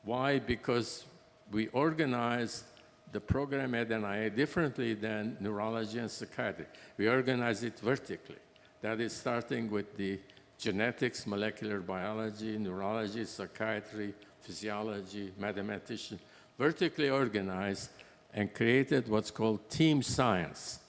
Speaker 4: Why? Because we organized the program at NIH differently than neurology and psychiatry. We organized it vertically. That is, starting with the genetics, molecular biology, neurology, psychiatry, physiology, mathematician, vertically organized, and created what's called team science.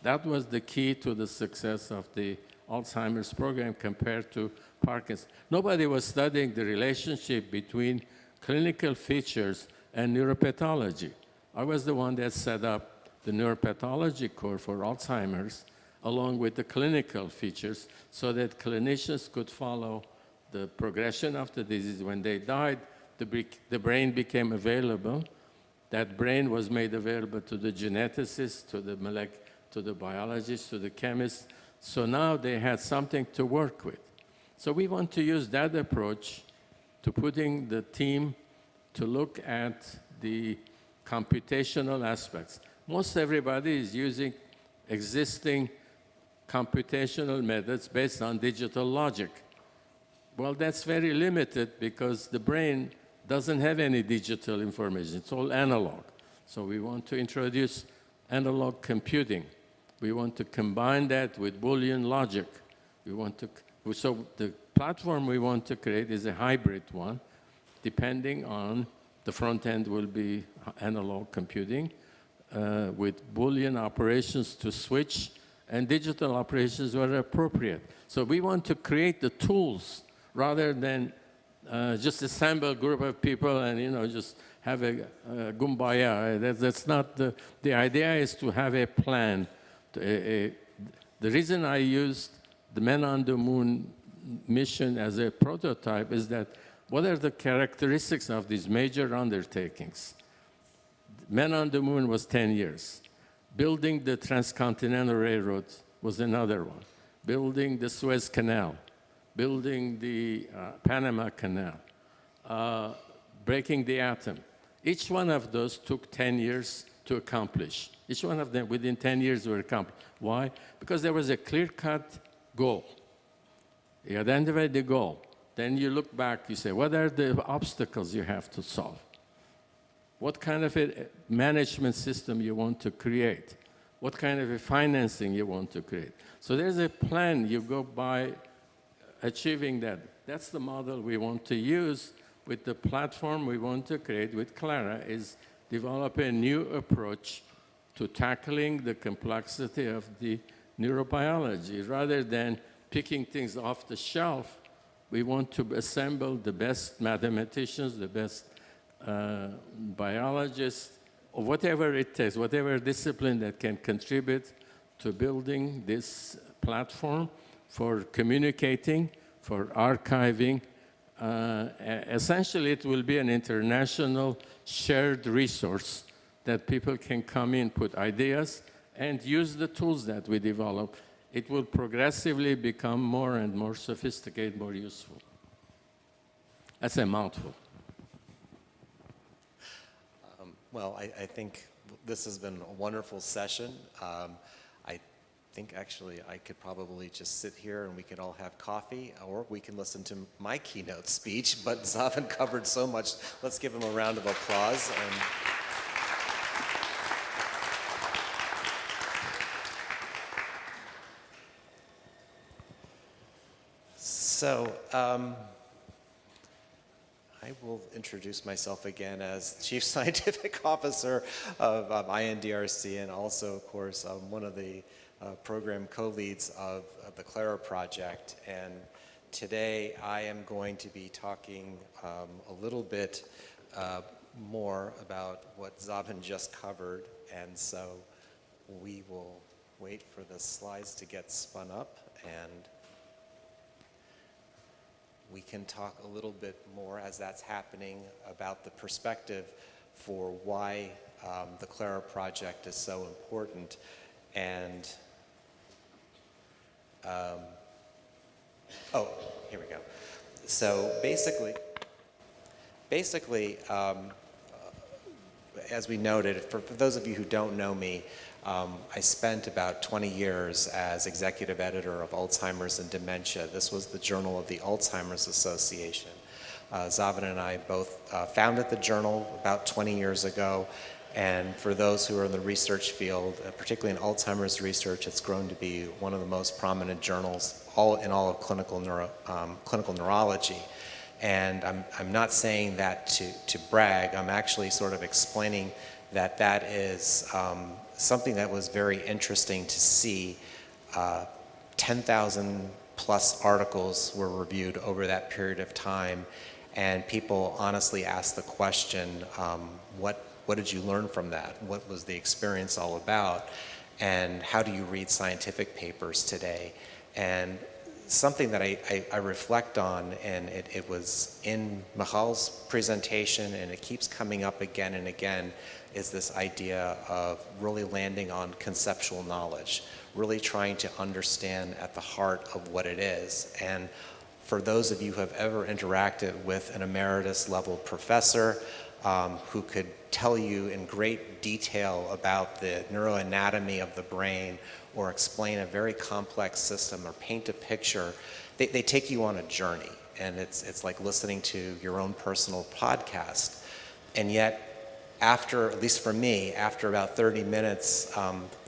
Speaker 4: That was the key to the success of the Alzheimer's program compared to Parkinson's. Nobody was studying the relationship between clinical features and neuropathology. I was the one that set up the neuropathology core for Alzheimer's, along with the clinical features, so that clinicians could follow the progression of the disease. When they died, the brain became available. That brain was made available to the geneticists, to the biologists, to the chemists. So now they had something to work with. So we want to use that approach to putting the team to look at the computational aspects. Most everybody is using existing computational methods based on digital logic. Well, that's very limited because the brain doesn't have any digital information. It's all analog. So we want to introduce analog computing. We want to combine that with Boolean logic. So the platform we want to create is a hybrid one, depending on the front end will be analog computing with Boolean operations to switch, and digital operations were appropriate. So we want to create the tools rather than just assemble a group of people and just have a kumbaya. That's not the idea. Is to have a plan. The reason I used the Man on the Moon mission as a prototype is that what are the characteristics of these major undertakings? Man on the Moon was 10 years. Building the Transcontinental Railroad was another one. Building the Suez Canal, building the Panama Canal, breaking the atom. Each one of those took 10 years to accomplish. Each one of them within 10 years were accomplished. Why? Because there was a clear-cut goal. You identify the goal. Then you look back, you say, what are the obstacles you have to solve? What kind of a management system you want to create? what kind of a financing you want to create. So there's a plan you go by achieving that. That's the model we want to use with the platform we want to create with CLARA, is develop a new approach to tackling the complexity of the neurobiology. Rather than picking things off the shelf, we want to assemble the best mathematicians, the best biologists, or whatever it takes, whatever discipline that can contribute to building this platform for communicating, for archiving. Essentially, it will be an international shared resource that people can come in, put ideas, and use the tools that we develop. It will progressively become more and more sophisticated, more useful. That's a mouthful.
Speaker 1: Well, I think this has been a wonderful session. I think actually I could probably just sit here and we could all have coffee, or we can listen to my keynote speech, but Zaven covered so much. Let's give him a round of applause. So, I will introduce myself again as Chief Scientific Officer of INDRC, and also, of course, one of the program co-leads of the CLARA project. And today I am going to be talking a little bit more about what Zaven just covered. And so we will wait for the slides to get spun up, and we can talk a little bit more as that's happening about the perspective for why the CLARA project is so important. And, oh, here we go. So basically, as we noted, for those of you who don't know me, I spent about 20 years as executive editor of Alzheimer's and Dementia. This was the journal of the Alzheimer's Association. Zaven and I both founded the journal about 20 years ago, and for those who are in the research field, particularly in Alzheimer's research, it's grown to be one of the most prominent journals in all of clinical neurology. And I'm not saying that to brag. I'm actually sort of explaining that is something that was very interesting to see. 10,000 plus articles were reviewed over that period of time, and people honestly asked the question, what did you learn from that? What was the experience all about? And how do you read scientific papers today? And something that I reflect on, and it was in Michal's presentation, and it keeps coming up again and again, is this idea of really landing on conceptual knowledge, really trying to understand at the heart of what it is. And for those of you who have ever interacted with an emeritus level professor who could tell you in great detail about the neuroanatomy of the brain, or explain a very complex system, or paint a picture, they take you on a journey. And it's like listening to your own personal podcast. And yet, after, at least for me, after about 30 minutes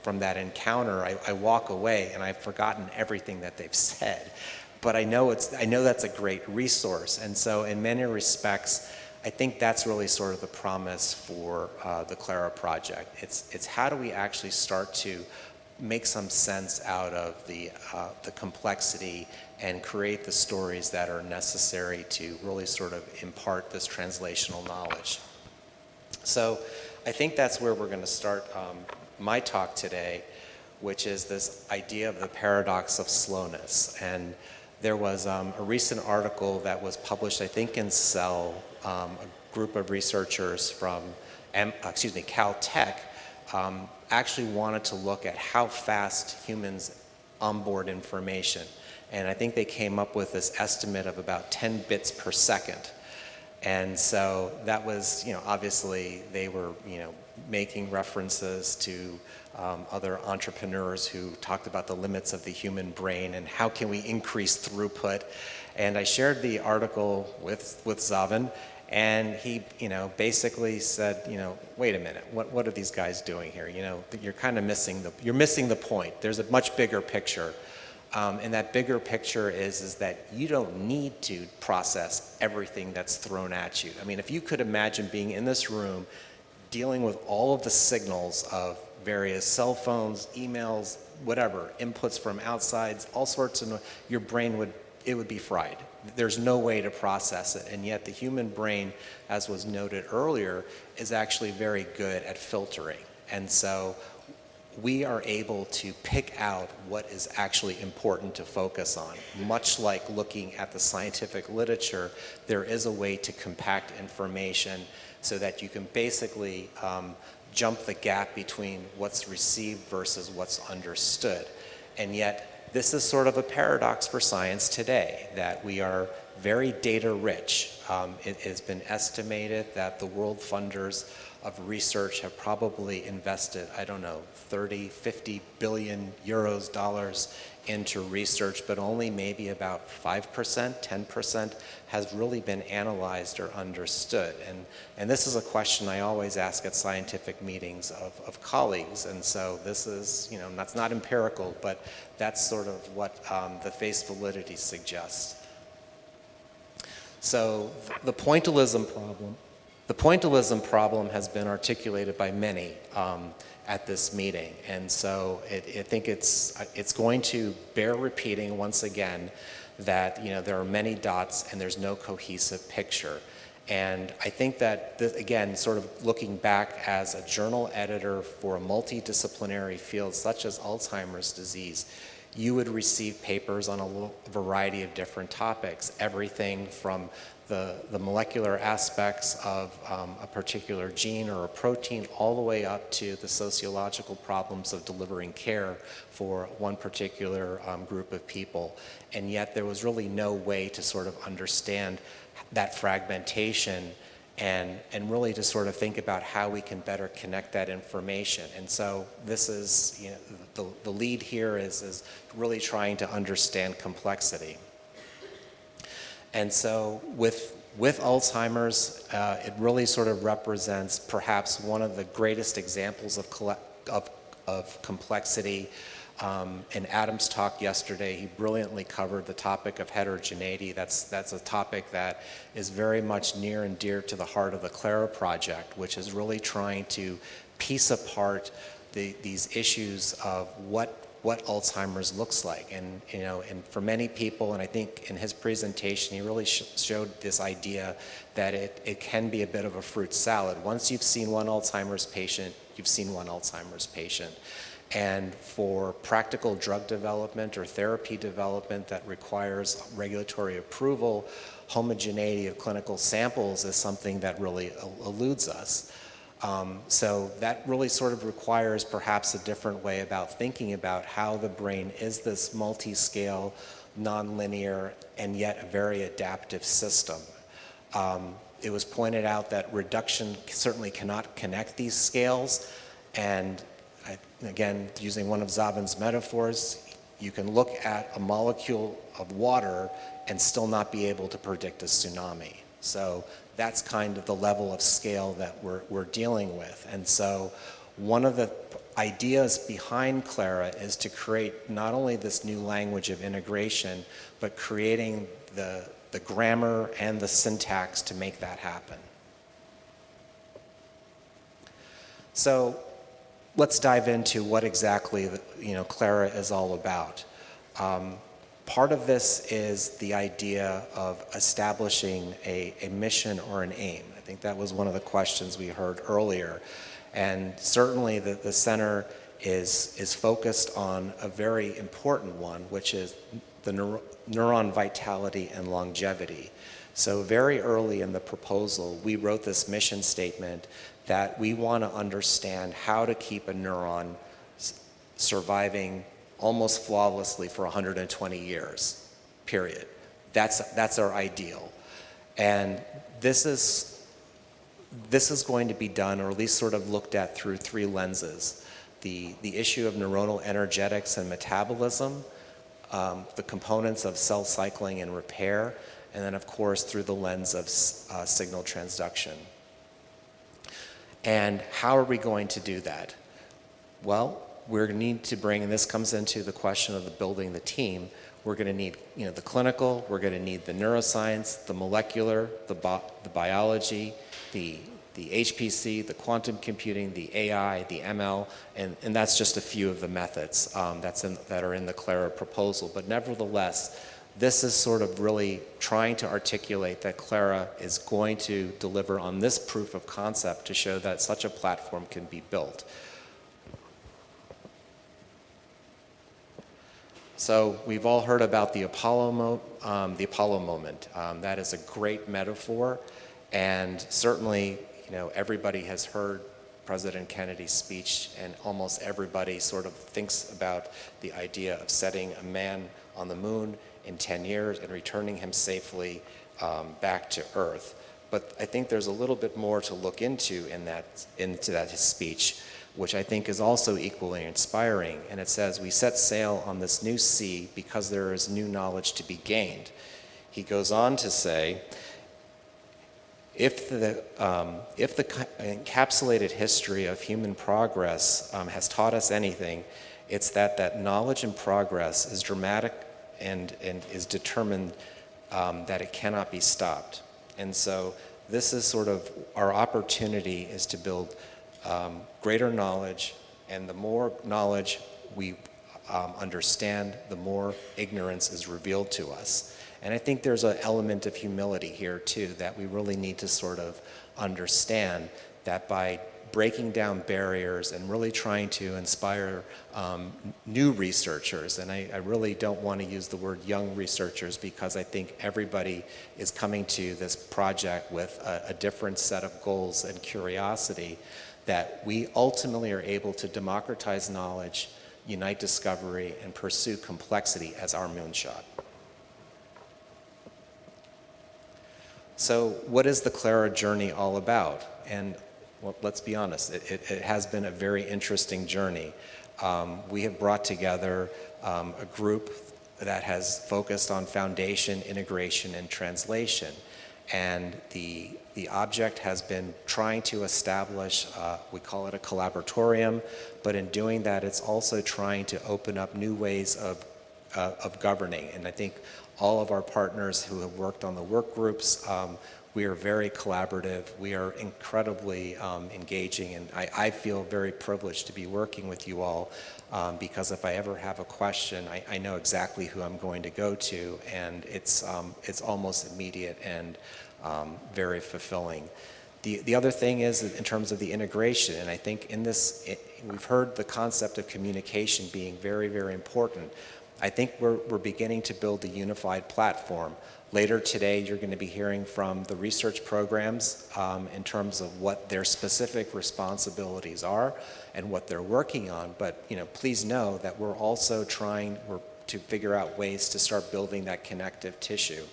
Speaker 1: from that encounter, I walk away and I've forgotten everything that they've said. But I know that's a great resource. And so in many respects, I think that's really sort of the promise for the CLARA project. It's how do we actually start to make some sense out of the complexity and create the stories that are necessary to really sort of impart this translational knowledge. So I think that's where we're going to start my talk today, which is this idea of the paradox of slowness. And there was a recent article that was published, I think in Cell, a group of researchers from Caltech actually wanted to look at how fast humans onboard information. And I think they came up with this estimate of about 10 bits per second. And so that was, obviously they were, making references to other entrepreneurs who talked about the limits of the human brain and how can we increase throughput. And I shared the article with Zaven, And he, basically said, wait a minute, what are these guys doing here? You're kind of missing the point. There's a much bigger picture. And that bigger picture is that you don't need to process everything that's thrown at you. I mean, if you could imagine being in this room, dealing with all of the signals of various cell phones, emails, whatever, inputs from outside, all sorts of, your brain would be fried. There's no way to process it. And yet the human brain, as was noted earlier, is actually very good at filtering. And so we are able to pick out what is actually important to focus on. Much like looking at the scientific literature, there is a way to compact information so that you can basically jump the gap between what's received versus what's understood. And yet, this is sort of a paradox for science today, that we are very data rich. It has been estimated that the world funders of research have probably invested, 30, 50 billion euros, dollars into research, but only maybe about 5%, 10% has really been analyzed or understood. And this is a question I always ask at scientific meetings of colleagues. And so this is, that's not empirical, but that's sort of what the face validity suggests. So the pointillism problem has been articulated by many at this meeting, and so I think it's going to bear repeating once again that there are many dots and there's no cohesive picture. And I think that this, again, sort of looking back as a journal editor for a multidisciplinary field such as Alzheimer's disease, you would receive papers on a variety of different topics, everything from the molecular aspects of a particular gene or a protein, all the way up to the sociological problems of delivering care for one particular group of people. And yet there was really no way to sort of understand that fragmentation and really to sort of think about how we can better connect that information. And so this is, the lead here is really trying to understand complexity. And so with Alzheimer's, it really sort of represents perhaps one of the greatest examples of complexity. In Adam's talk yesterday, he brilliantly covered the topic of heterogeneity. That's a topic that is very much near and dear to the heart of the CLARA project, which is really trying to piece apart these issues of what Alzheimer's looks like. And and for many people, and I think in his presentation, he really showed this idea that it can be a bit of a fruit salad. Once you've seen one Alzheimer's patient, you've seen one Alzheimer's patient. And for practical drug development or therapy development that requires regulatory approval, homogeneity of clinical samples is something that really eludes us. So that really sort of requires perhaps a different way about thinking about how the brain is this multi-scale, nonlinear, and yet a very adaptive system. It was pointed out that reduction certainly cannot connect these scales, and again, using one of Zaven's metaphors, you can look at a molecule of water and still not be able to predict a tsunami. So that's kind of the level of scale that we're dealing with. And so one of the ideas behind CLARA is to create not only this new language of integration, but creating the grammar and the syntax to make that happen. So let's dive into what exactly CLARA is all about. Part of this is the idea of establishing a mission or an aim. I think that was one of the questions we heard earlier. And certainly the center is focused on a very important one, which is the neuron vitality and longevity. So very early in the proposal, we wrote this mission statement that we want to understand how to keep a neuron surviving almost flawlessly for 120 years, period. That's our ideal. And this is going to be done, or at least sort of looked at through three lenses. The issue of neuronal energetics and metabolism, the components of cell cycling and repair, and then of course through the lens of signal transduction. And how are we going to do that? Well, we're going to need to bring, and this comes into the question of the building the team, we're going to need the clinical, we're going to need the neuroscience, the molecular, the biology, the HPC, the quantum computing, the AI, the ML, and that's just a few of the methods that are in the CLARA proposal. But nevertheless, this is sort of really trying to articulate that CLARA is going to deliver on this proof of concept to show that such a platform can be built. So we've all heard about the Apollo moment. That is a great metaphor, and certainly, everybody has heard President Kennedy's speech, and almost everybody sort of thinks about the idea of setting a man on the moon in 10 years and returning him safely back to Earth. But I think there's a little bit more to look into that speech, which I think is also equally inspiring. And it says, "We set sail on this new sea because there is new knowledge to be gained." He goes on to say, if the encapsulated history of human progress has taught us anything, it's that knowledge and progress is dramatic and is determined that it cannot be stopped. And so this is sort of our opportunity, is to build greater knowledge, and the more knowledge we understand, the more ignorance is revealed to us. And I think there's an element of humility here too, that we really need to sort of understand that by breaking down barriers and really trying to inspire new researchers, and I really don't want to use the word young researchers, because I think everybody is coming to this project with a different set of goals and curiosity, that we ultimately are able to democratize knowledge, unite discovery, and pursue complexity as our moonshot. So what is the CLARA journey all about? And well, let's be honest, it has been a very interesting journey. We have brought together a group that has focused on foundation, integration, and translation. And the object has been trying to establish, we call it a collaboratorium, but in doing that, it's also trying to open up new ways of governing. And I think all of our partners who have worked on the work groups, we are very collaborative. We are incredibly engaging, and I feel very privileged to be working with you all, because if I ever have a question, I know exactly who I'm going to go to, and it's almost immediate and very fulfilling. The other thing is in terms of the integration, and I think in this, we've heard the concept of communication being very, very important. I think we're beginning to build a unified platform. Later today, you're going to be hearing from the research programs in terms of what their specific responsibilities are and what they're working on. But please know that we're also trying to figure out ways to start building that connective tissue.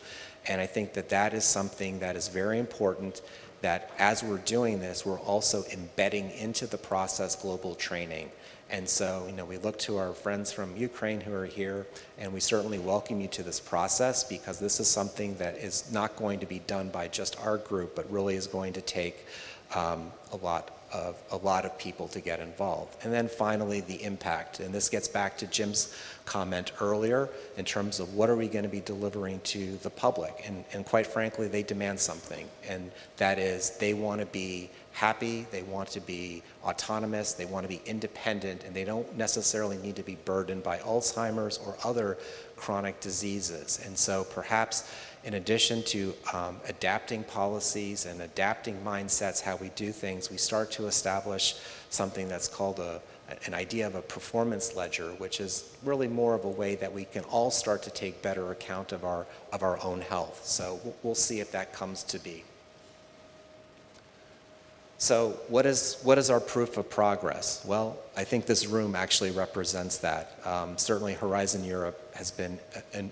Speaker 1: And I think that is something that is very important, that as we're doing this, we're also embedding into the process global training. And so, we look to our friends from Ukraine who are here, and we certainly welcome you to this process, because this is something that is not going to be done by just our group, but really is going to take a lot of people to get involved. And then finally, the impact. And this gets back to Jim's comment earlier in terms of what are we going to be delivering to the public. And quite frankly, they demand something. And that is, they want to be happy, they want to be autonomous, they want to be independent, and they don't necessarily need to be burdened by Alzheimer's or other chronic diseases. And so perhaps in addition to adapting policies and adapting mindsets, how we do things, we start to establish something that's called an idea of a performance ledger, which is really more of a way that we can all start to take better account of our own health. So we'll see if that comes to be. So what is our proof of progress? Well, I think this room actually represents that. Certainly Horizon Europe has been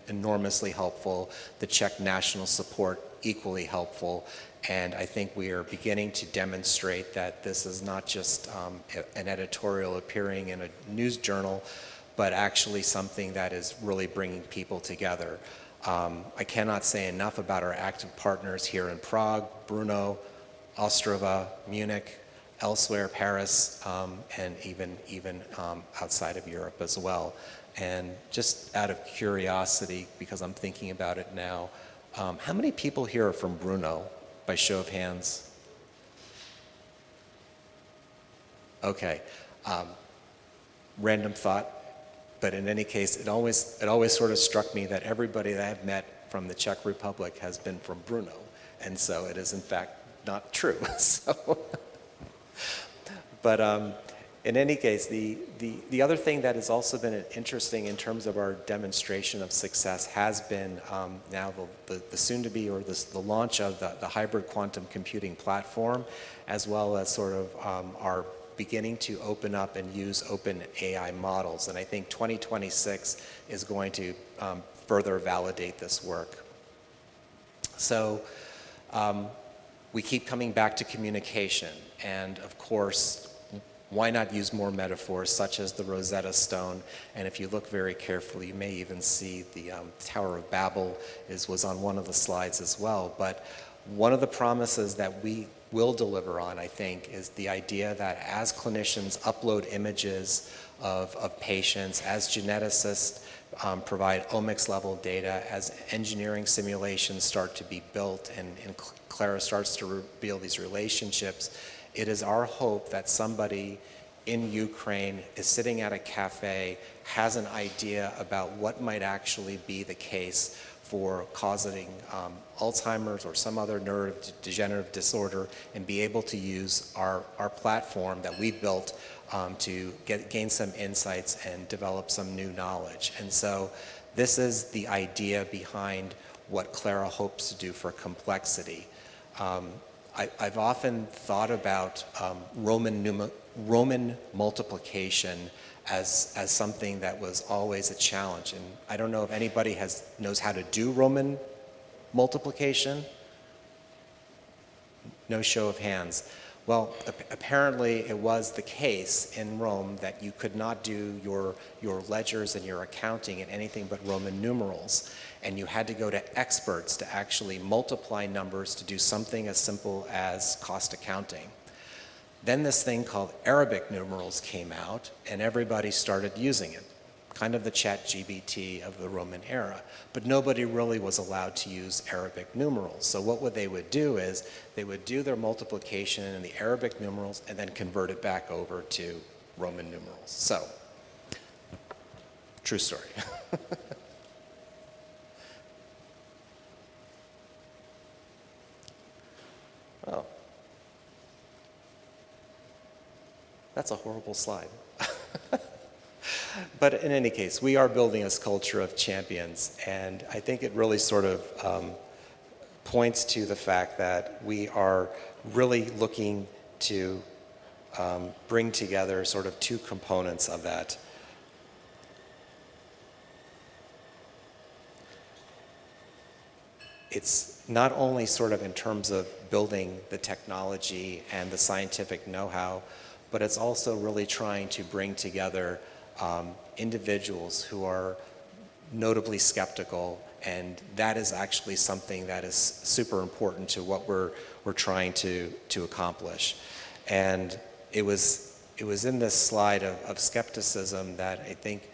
Speaker 1: enormously helpful. The Czech national support, equally helpful. And I think we are beginning to demonstrate that this is not just an editorial appearing in a news journal, but actually something that is really bringing people together. I cannot say enough about our active partners here in Prague, Brno, Ostrava, Munich, elsewhere, Paris, and even outside of Europe as well. And just out of curiosity, because I'm thinking about it now, how many people here are from Brno, by show of hands? Okay. Random thought, but in any case, it always sort of struck me that everybody that I've met from the Czech Republic has been from Brno, and so it is in fact not true. So, but in any case, the other thing that has also been interesting in terms of our demonstration of success has been now the soon-to-be or the launch of the hybrid quantum computing platform, as well as sort of our beginning to open up and use open AI models. And I think 2026 is going to further validate this work. So we keep coming back to communication. And of course, why not use more metaphors such as the Rosetta Stone? And if you look very carefully, you may even see the Tower of Babel was on one of the slides as well. But one of the promises that we will deliver on, I think, is the idea that as clinicians upload images of patients, as geneticists provide omics level data, as engineering simulations start to be built and CLARA starts to reveal these relationships, it is our hope that somebody in Ukraine is sitting at a cafe, has an idea about what might actually be the case for causing Alzheimer's or some other neurodegenerative disorder, and be able to use our platform that we've built to gain some insights and develop some new knowledge. And so this is the idea behind what CLARA hopes to do for complexity. I've often thought about Roman multiplication as something that was always a challenge. And I don't know if anybody knows how to do Roman multiplication. No show of hands. Well, apparently it was the case in Rome that you could not do your ledgers and your accounting in anything but Roman numerals. And you had to go to experts to actually multiply numbers to do something as simple as cost accounting. Then this thing called Arabic numerals came out, and everybody started using it, kind of the ChatGPT of the Roman era. But nobody really was allowed to use Arabic numerals. So what they would do is they would do their multiplication in the Arabic numerals and then convert it back over to Roman numerals. So, true story. Oh. That's a horrible slide. But in any case, we are building this culture of champions, and I think it really sort of points to the fact that we are really looking to bring together sort of two components of that. It's not only sort of in terms of building the technology and the scientific know-how, but it's also really trying to bring together individuals who are notably skeptical, and that is actually something that is super important to what we're trying to accomplish. And it was in this slide of skepticism that I think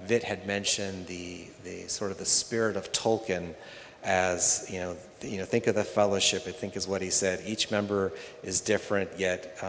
Speaker 1: Vit had mentioned the sort of the spirit of Tolkien. As think of the fellowship. I think is what he said. Each member is different, yet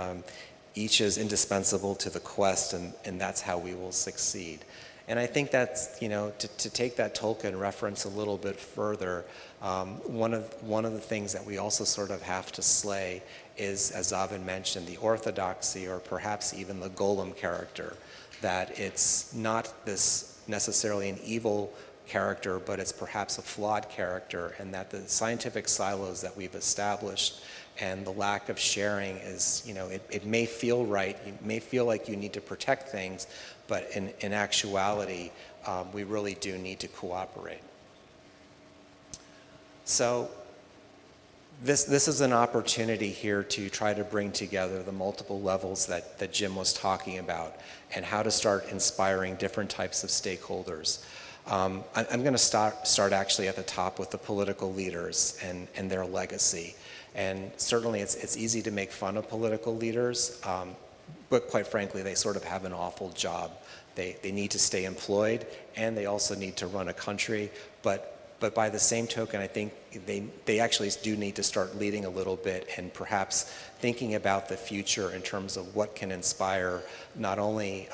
Speaker 1: each is indispensable to the quest, and that's how we will succeed. And I think that's to take that Tolkien reference a little bit further. One of the things that we also sort of have to slay is, as Zaven mentioned, the orthodoxy, or perhaps even the golem character. That it's not this necessarily an evil character, but it's perhaps a flawed character, and that the scientific silos that we've established and the lack of sharing is, it may feel right, you may feel like you need to protect things, but in actuality, we really do need to cooperate. So this is an opportunity here to try to bring together the multiple levels that Jim was talking about, and how to start inspiring different types of stakeholders. I'm going to start actually at the top with the political leaders and their legacy. And certainly it's easy to make fun of political leaders, but quite frankly, they sort of have an awful job. They need to stay employed, and they also need to run a country. But by the same token, I think they actually do need to start leading a little bit and perhaps thinking about the future in terms of what can inspire not only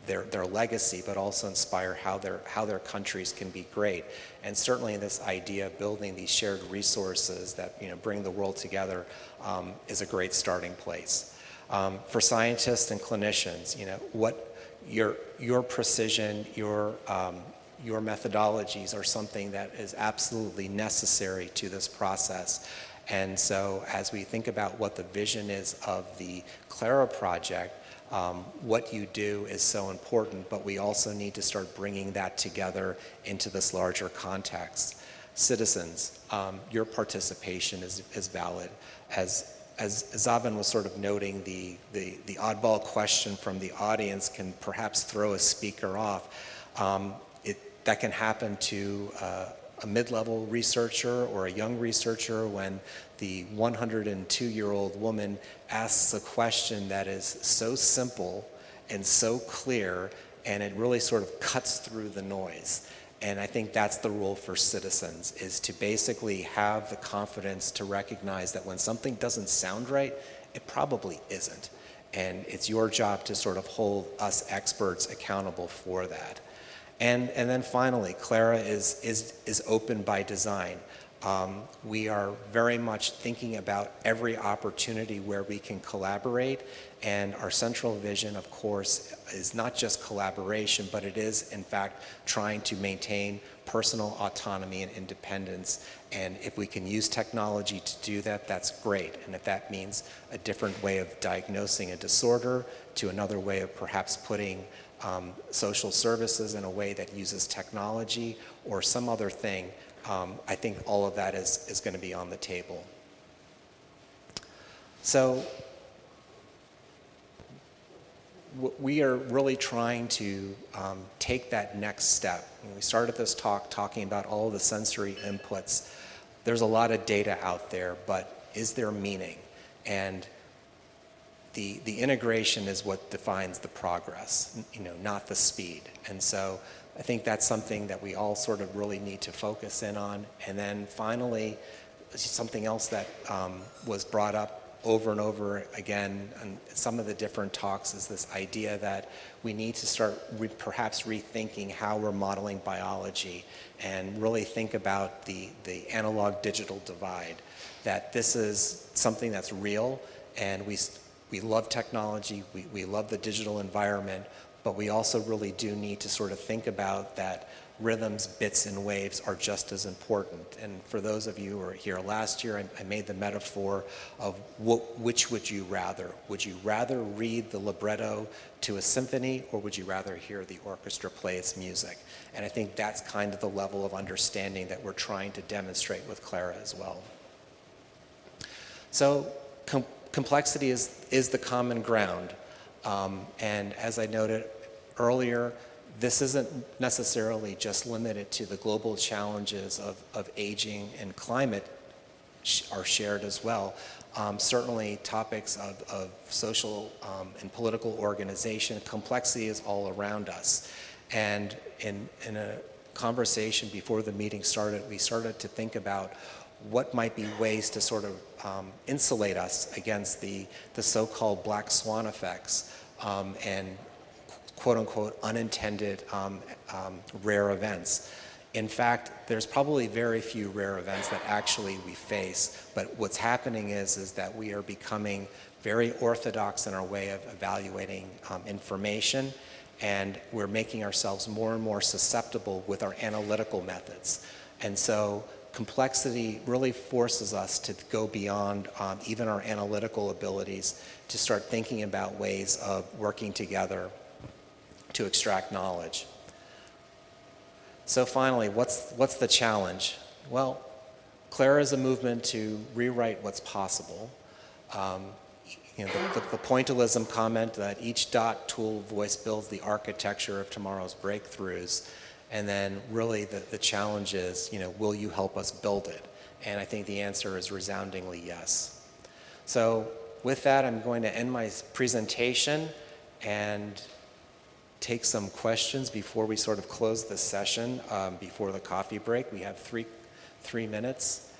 Speaker 1: their legacy, but also inspire how their countries can be great. And certainly this idea of building these shared resources that bring the world together is a great starting place. For scientists and clinicians, what your precision, your methodologies are something that is absolutely necessary to this process. And so as we think about what the vision is of the CLARA project, what you do is so important, but we also need to start bringing that together into this larger context. Citizens, your participation is valid. As Zaven was sort of noting, the oddball question from the audience can perhaps throw a speaker off. That can happen to a mid-level researcher or a young researcher when the 102-year-old woman asks a question that is so simple and so clear, and it really sort of cuts through the noise. And I think that's the role for citizens, is to basically have the confidence to recognize that when something doesn't sound right, it probably isn't. And it's your job to sort of hold us experts accountable for that. And then finally, CLARA is open by design. We are very much thinking about every opportunity where we can collaborate, and our central vision, of course, is not just collaboration, but it is, in fact, trying to maintain personal autonomy and independence. And if we can use technology to do that, that's great. And if that means a different way of diagnosing a disorder to another way of perhaps putting social services in a way that uses technology or some other thing, I think all of that is going to be on the table. So we are really trying to take that next step. We started this talk talking about all of the sensory inputs. There's a lot of data out there, but is there meaning? And the integration is what defines the progress, not the speed. And so I think that's something that we all sort of really need to focus in on. And then finally, something else that was brought up over and over again in some of the different talks is this idea that we need to start perhaps rethinking how we're modeling biology and really think about the analog digital divide, that this is something that's real, and we love technology, we love the digital environment, but we also really do need to sort of think about that rhythms, bits, and waves are just as important. And for those of you who were here last year, I made the metaphor of which would you rather? Would you rather read the libretto to a symphony, or would you rather hear the orchestra play its music? And I think that's kind of the level of understanding that we're trying to demonstrate with CLARA as well. So complexity is the common ground. And as I noted earlier, this isn't necessarily just limited to the global challenges of aging and climate are shared as well. Certainly topics of social and political organization, complexity is all around us. And in a conversation before the meeting started, we started to think about what might be ways to sort of insulate us against the so-called black swan effects and quote-unquote unintended rare events. In fact, there's probably very few rare events that actually we face, but what's happening is that we are becoming very orthodox in our way of evaluating information, and we're making ourselves more and more susceptible with our analytical methods. And so complexity really forces us to go beyond even our analytical abilities to start thinking about ways of working together to extract knowledge. So finally, what's the challenge? Well, CLARA is a movement to rewrite what's possible. The pointillism comment that each dot, tool, voice builds the architecture of tomorrow's breakthroughs. And then really the challenge is, will you help us build it? And I think the answer is resoundingly yes. So with that, I'm going to end my presentation and take some questions before we sort of close the session, before the coffee break. We have three minutes.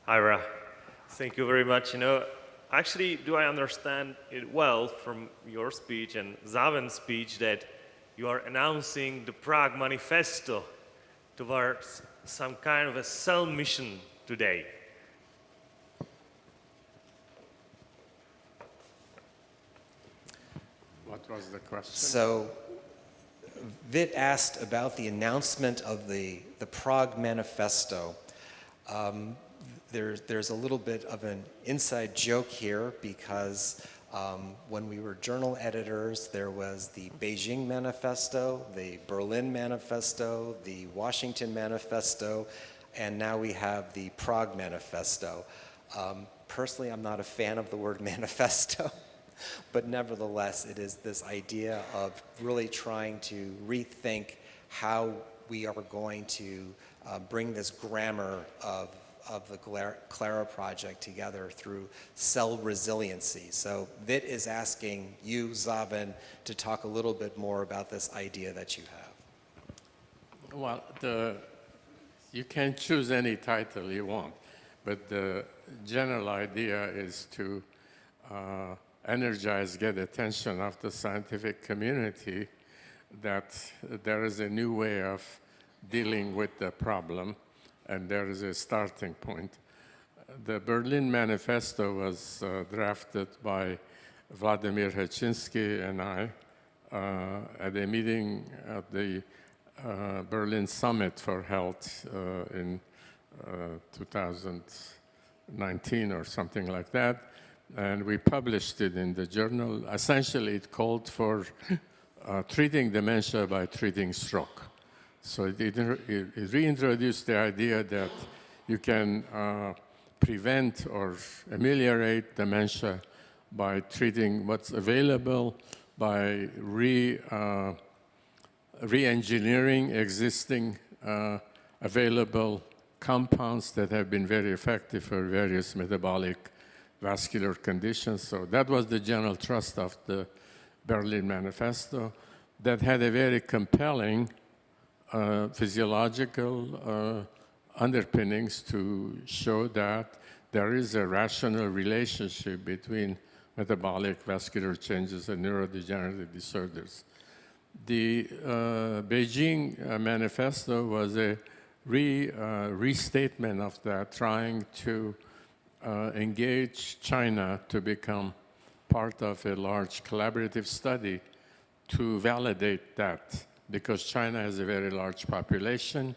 Speaker 2: Ira, thank you very much. Actually, do I understand it well from your speech and Zaven's speech that you are announcing the Prague Manifesto towards some kind of a cell mission today?
Speaker 4: What was the question?
Speaker 1: So Vit asked about the announcement of the Prague Manifesto. There's a little bit of an inside joke here because when we were journal editors, there was the Beijing Manifesto, the Berlin Manifesto, the Washington Manifesto, and now we have the Prague Manifesto. Personally, I'm not a fan of the word manifesto, but nevertheless, it is this idea of really trying to rethink how we are going to bring this grammar of the CLARA project together through cell resiliency. So Vit is asking you, Zaven, to talk a little bit more about this idea that you have.
Speaker 4: Well, you can choose any title you want, but the general idea is to energize, get attention of the scientific community that there is a new way of dealing with the problem, and there is a starting point. The Berlin Manifesto was drafted by Vladimir Hachinsky and I at a meeting at the Berlin Summit for Health in 2019 or something like that. And we published it in the journal. Essentially, it called for treating dementia by treating stroke. So it reintroduced the idea that you can prevent or ameliorate dementia by treating what's available, by re-engineering existing available compounds that have been very effective for various metabolic vascular conditions. So that was the general thrust of the Berlin Manifesto that had a very compelling physiological underpinnings to show that there is a rational relationship between metabolic vascular changes and neurodegenerative disorders. The Beijing Manifesto was a restatement of that, trying to engage China to become part of a large collaborative study to validate that, because China has a very large population.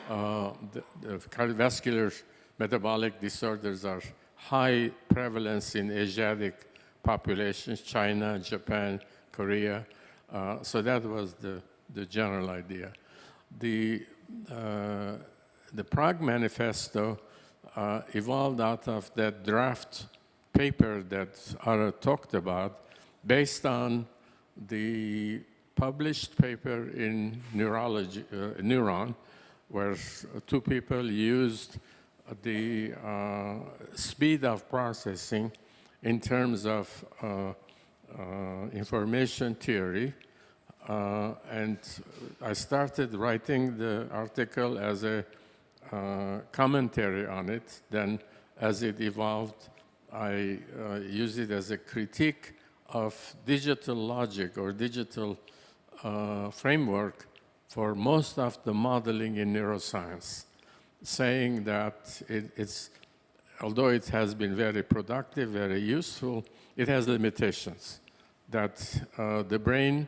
Speaker 4: The cardiovascular metabolic disorders are high prevalence in Asiatic populations, China, Japan, Korea. So that was the general idea. The Prague Manifesto evolved out of that draft paper that Ara talked about, based on the published paper in neurology, Neuron, where two people used the speed of processing in terms of information theory. And I started writing the article as a commentary on it. Then, as it evolved, I used it as a critique of digital logic or digital framework for most of the modeling in neuroscience, saying that although it has been very productive, very useful, it has limitations, that the brain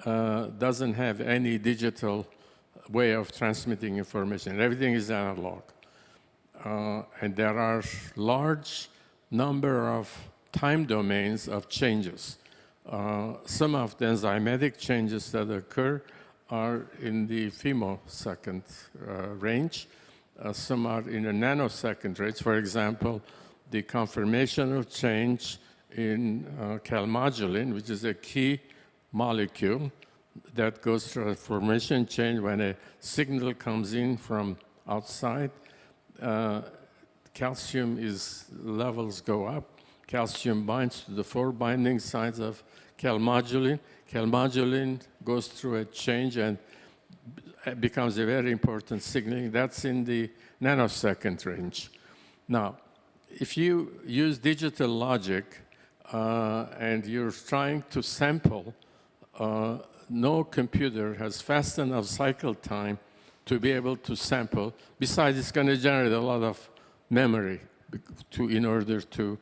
Speaker 4: doesn't have any digital way of transmitting information. Everything is analog. And there are large number of time domains of changes. Some of the enzymatic changes that occur are in the femtosecond range. Some are in a nanosecond range. For example, the conformational change in calmodulin, which is a key molecule that goes through a formation change when a signal comes in from outside. Calcium levels go up. Calcium binds to the 4 binding sites of calmodulin. Calmodulin goes through a change and becomes a very important signaling. That's in the nanosecond range. Now, if you use digital logic and you're trying to sample, no computer has fast enough cycle time to be able to sample. Besides, it's going to generate a lot of memory in order to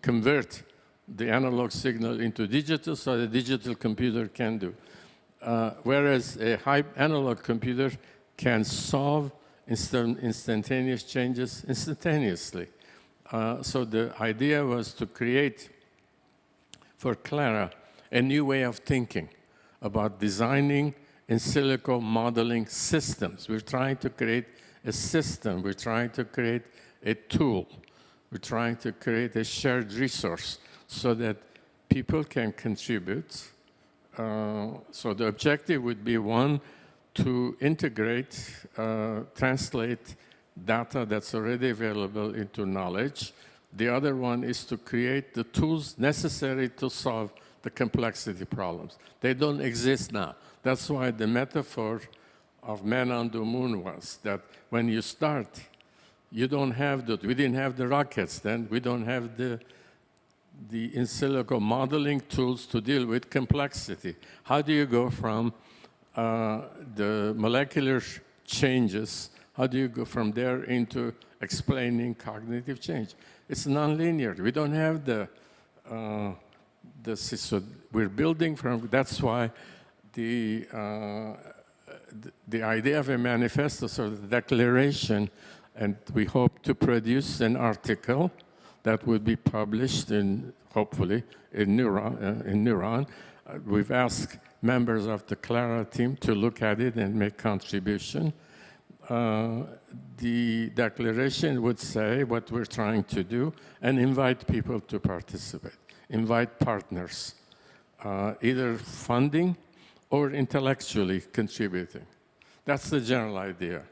Speaker 4: convert the analog signal into digital so the digital computer can do. Whereas a high analog computer can solve instantaneous changes instantaneously. So the idea was to create for CLARA a new way of thinking about designing in silico modeling systems. We're trying to create a system. We're trying to create a tool. We're trying to create a shared resource so that people can contribute. So the objective would be, one, to integrate, translate data that's already available into knowledge. The other one is to create the tools necessary to solve the complexity problems. They don't exist now. That's why the metaphor of man on the moon was that when you start, you don't have we didn't have the rockets then, we don't have the in silico modeling tools to deal with complexity. How do you go from the molecular changes, how do you go from there into explaining cognitive change? It's nonlinear. We don't have so we're building from, that's why the idea of a manifesto, sort of declaration, and we hope to produce an article that would be published hopefully in Neuron. We've asked members of the CLARA team to look at it and make contribution. The declaration would say what we're trying to do and invite people to participate, invite partners, either funding or intellectually contributing. That's the general idea.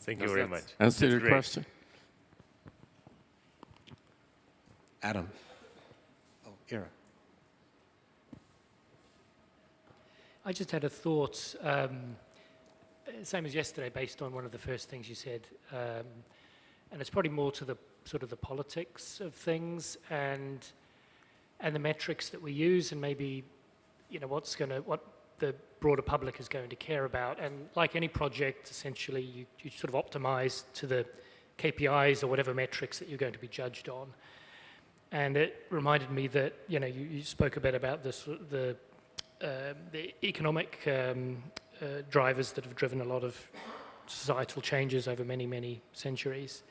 Speaker 2: Thank you very much.
Speaker 4: Answer your
Speaker 2: great.
Speaker 4: question?
Speaker 1: Adam. Oh, Ira.
Speaker 6: I just had a thought, same as yesterday, based on one of the first things you said, and it's probably more to the sort of the politics of things and the metrics that we use, and maybe what the broader public is going to care about. And like any project, essentially, you sort of optimize to the KPIs or whatever metrics that you're going to be judged on. And it reminded me that you spoke a bit about the economic drivers that have driven a lot of societal changes over many, many centuries.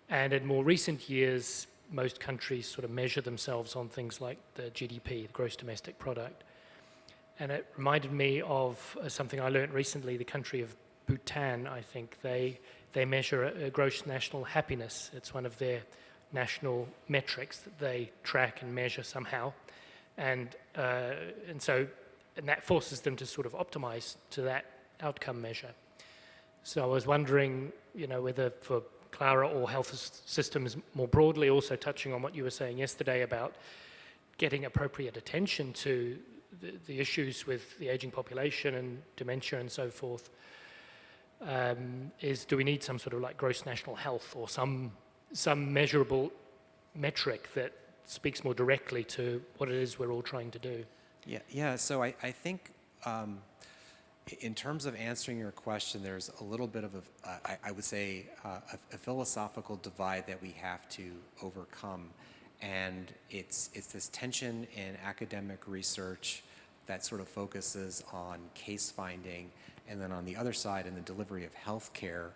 Speaker 6: And in more recent years, most countries sort of measure themselves on things like the GDP, the gross domestic product. And it reminded me of something I learned recently. The country of Bhutan, I think, they measure a gross national happiness. It's one of their national metrics that they track and measure somehow. And that forces them to sort of optimize to that outcome measure. So I was wondering, whether for CLARA or health systems more broadly, also touching on what you were saying yesterday about getting appropriate attention to the issues with the aging population and dementia and so forth, do we need some sort of like gross national health or some measurable metric that speaks more directly to what it is we're all trying to do?
Speaker 1: Yeah. So I think in terms of answering your question, there's a little bit of I would say a philosophical divide that we have to overcome, and it's this tension in academic research that sort of focuses on case finding, and then on the other side, in the delivery of healthcare,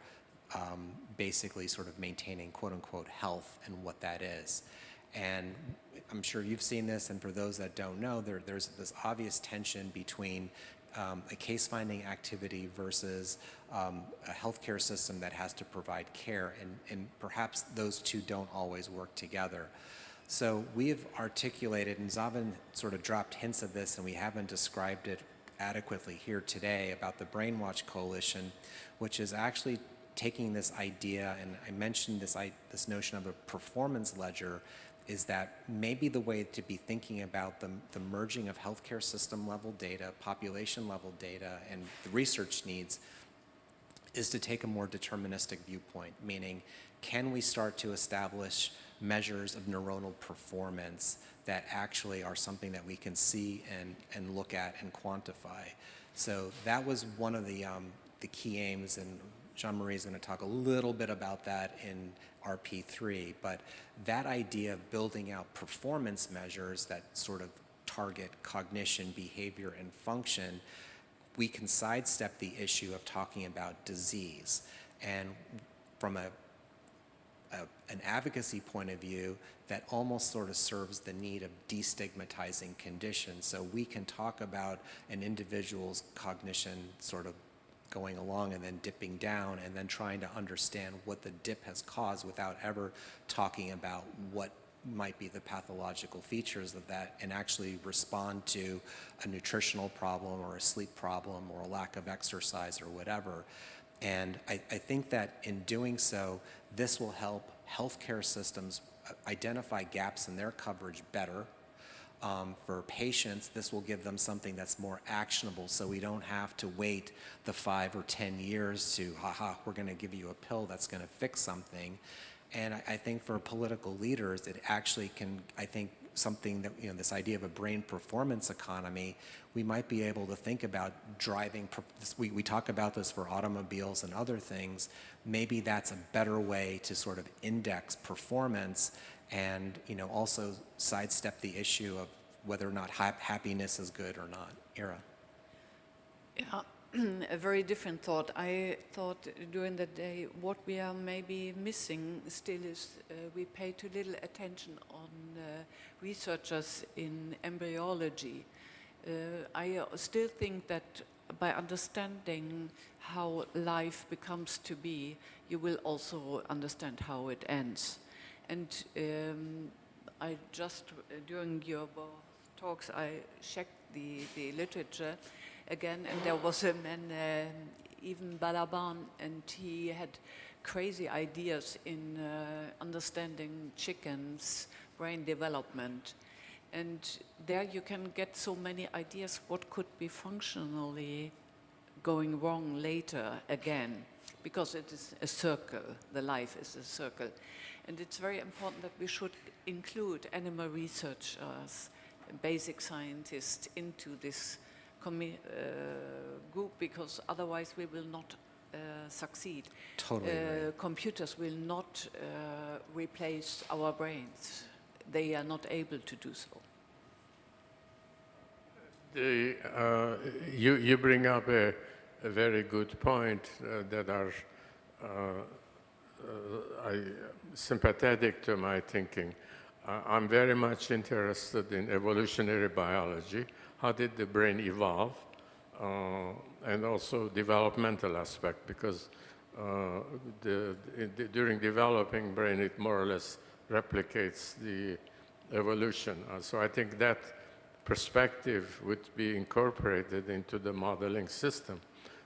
Speaker 1: basically sort of maintaining quote unquote health and what that is. And I'm sure you've seen this, and for those that don't know, there's this obvious tension between a case-finding activity versus a healthcare system that has to provide care, and perhaps those two don't always work together. So we've articulated, and Zaven sort of dropped hints of this, and we haven't described it adequately here today, about the Brainwatch Coalition, which is actually taking this idea, and I mentioned this notion of a performance ledger, is that maybe the way to be thinking about the merging of healthcare system level data, population level data, and the research needs is to take a more deterministic viewpoint, meaning can we start to establish measures of neuronal performance that actually are something that we can see and look at and quantify. So that was one of the key aims, and Jean-Marie is going to talk a little bit about that in RP3, but that idea of building out performance measures that sort of target cognition, behavior, and function, we can sidestep the issue of talking about disease. And from an advocacy point of view, that almost sort of serves the need of destigmatizing conditions. So we can talk about an individual's cognition sort of going along and then dipping down, and then trying to understand what the dip has caused without ever talking about what might be the pathological features of that, and actually respond to a nutritional problem or a sleep problem or a lack of exercise or whatever. And I think that in doing so, this will help healthcare systems identify gaps in their coverage better. For patients, this will give them something that's more actionable, so we don't have to wait the 5 or 10 years to, we're going to give you a pill that's going to fix something. And I think for political leaders, it actually can, I think, something that, this idea of a brain performance economy, we might be able to think about driving, we talk about this for automobiles and other things, maybe that's a better way to sort of index performance and also sidestep the issue of whether or not happiness is good or not. Ira.
Speaker 7: Yeah, a very different thought. I thought during the day what we are maybe missing still is we pay too little attention on researchers in embryology. I still think that by understanding how life becomes to be, you will also understand how it ends. And I just, during your both talks, I checked the literature again, and there was a man, even Balaban, and he had crazy ideas in understanding chickens' brain development. And there you can get so many ideas what could be functionally going wrong later again, because it is a circle, the life is a circle. And it's very important that we should include animal researchers, basic scientists into this group, because otherwise we will not succeed.
Speaker 1: Totally right.
Speaker 7: Computers will not replace our brains. They are not able to do so.
Speaker 4: You bring up a very good point that are sympathetic to my thinking. I'm very much interested in evolutionary biology. How did the brain evolve? And also developmental aspect, because during developing brain, it more or less replicates the evolution. So I think that perspective would be incorporated into the modeling system,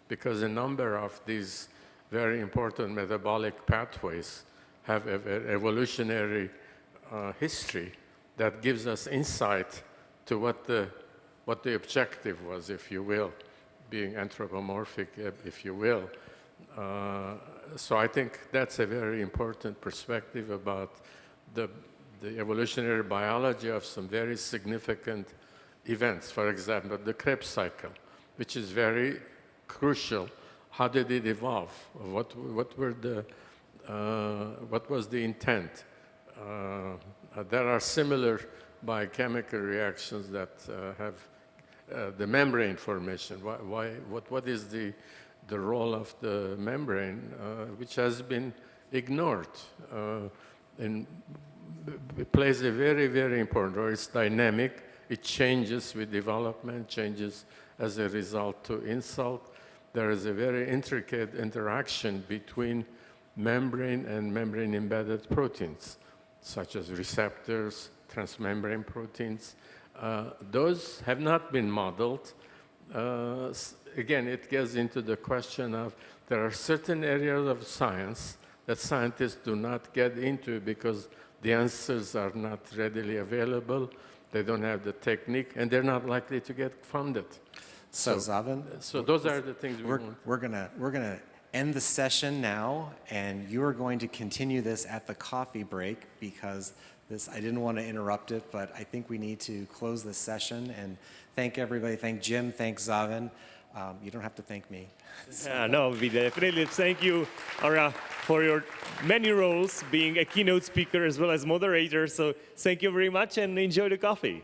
Speaker 4: because a number of these very important metabolic pathways have an evolutionary history that gives us insight to what the objective was, if you will, being anthropomorphic, if you will. So I think that's a very important perspective about the evolutionary biology of some very significant events. For example, the Krebs cycle, which is very crucial. How did it evolve? What was the intent? There are similar biochemical reactions that have the membrane formation. What is the role of the membrane, which has been ignored? And it plays a very, very important role. It's dynamic. It changes with development, changes as a result to insult. There is a very intricate interaction between membrane and membrane-embedded proteins, such as receptors, transmembrane proteins. Those have not been modeled. Again, it gets into the question of there are certain areas of science that scientists do not get into because the answers are not readily available, they don't have the technique, and they're not likely to get funded.
Speaker 1: So Zaven,
Speaker 4: So those are the things
Speaker 1: we're gonna end the session now, and you are going to continue this at the coffee break because I didn't want to interrupt it, but I think we need to close this session and thank everybody. Thank Jim, thank Zaven. You don't have to thank me.
Speaker 2: No, we definitely thank you, Ara, for your many roles, being a keynote speaker as well as moderator. So thank you very much and enjoy the coffee.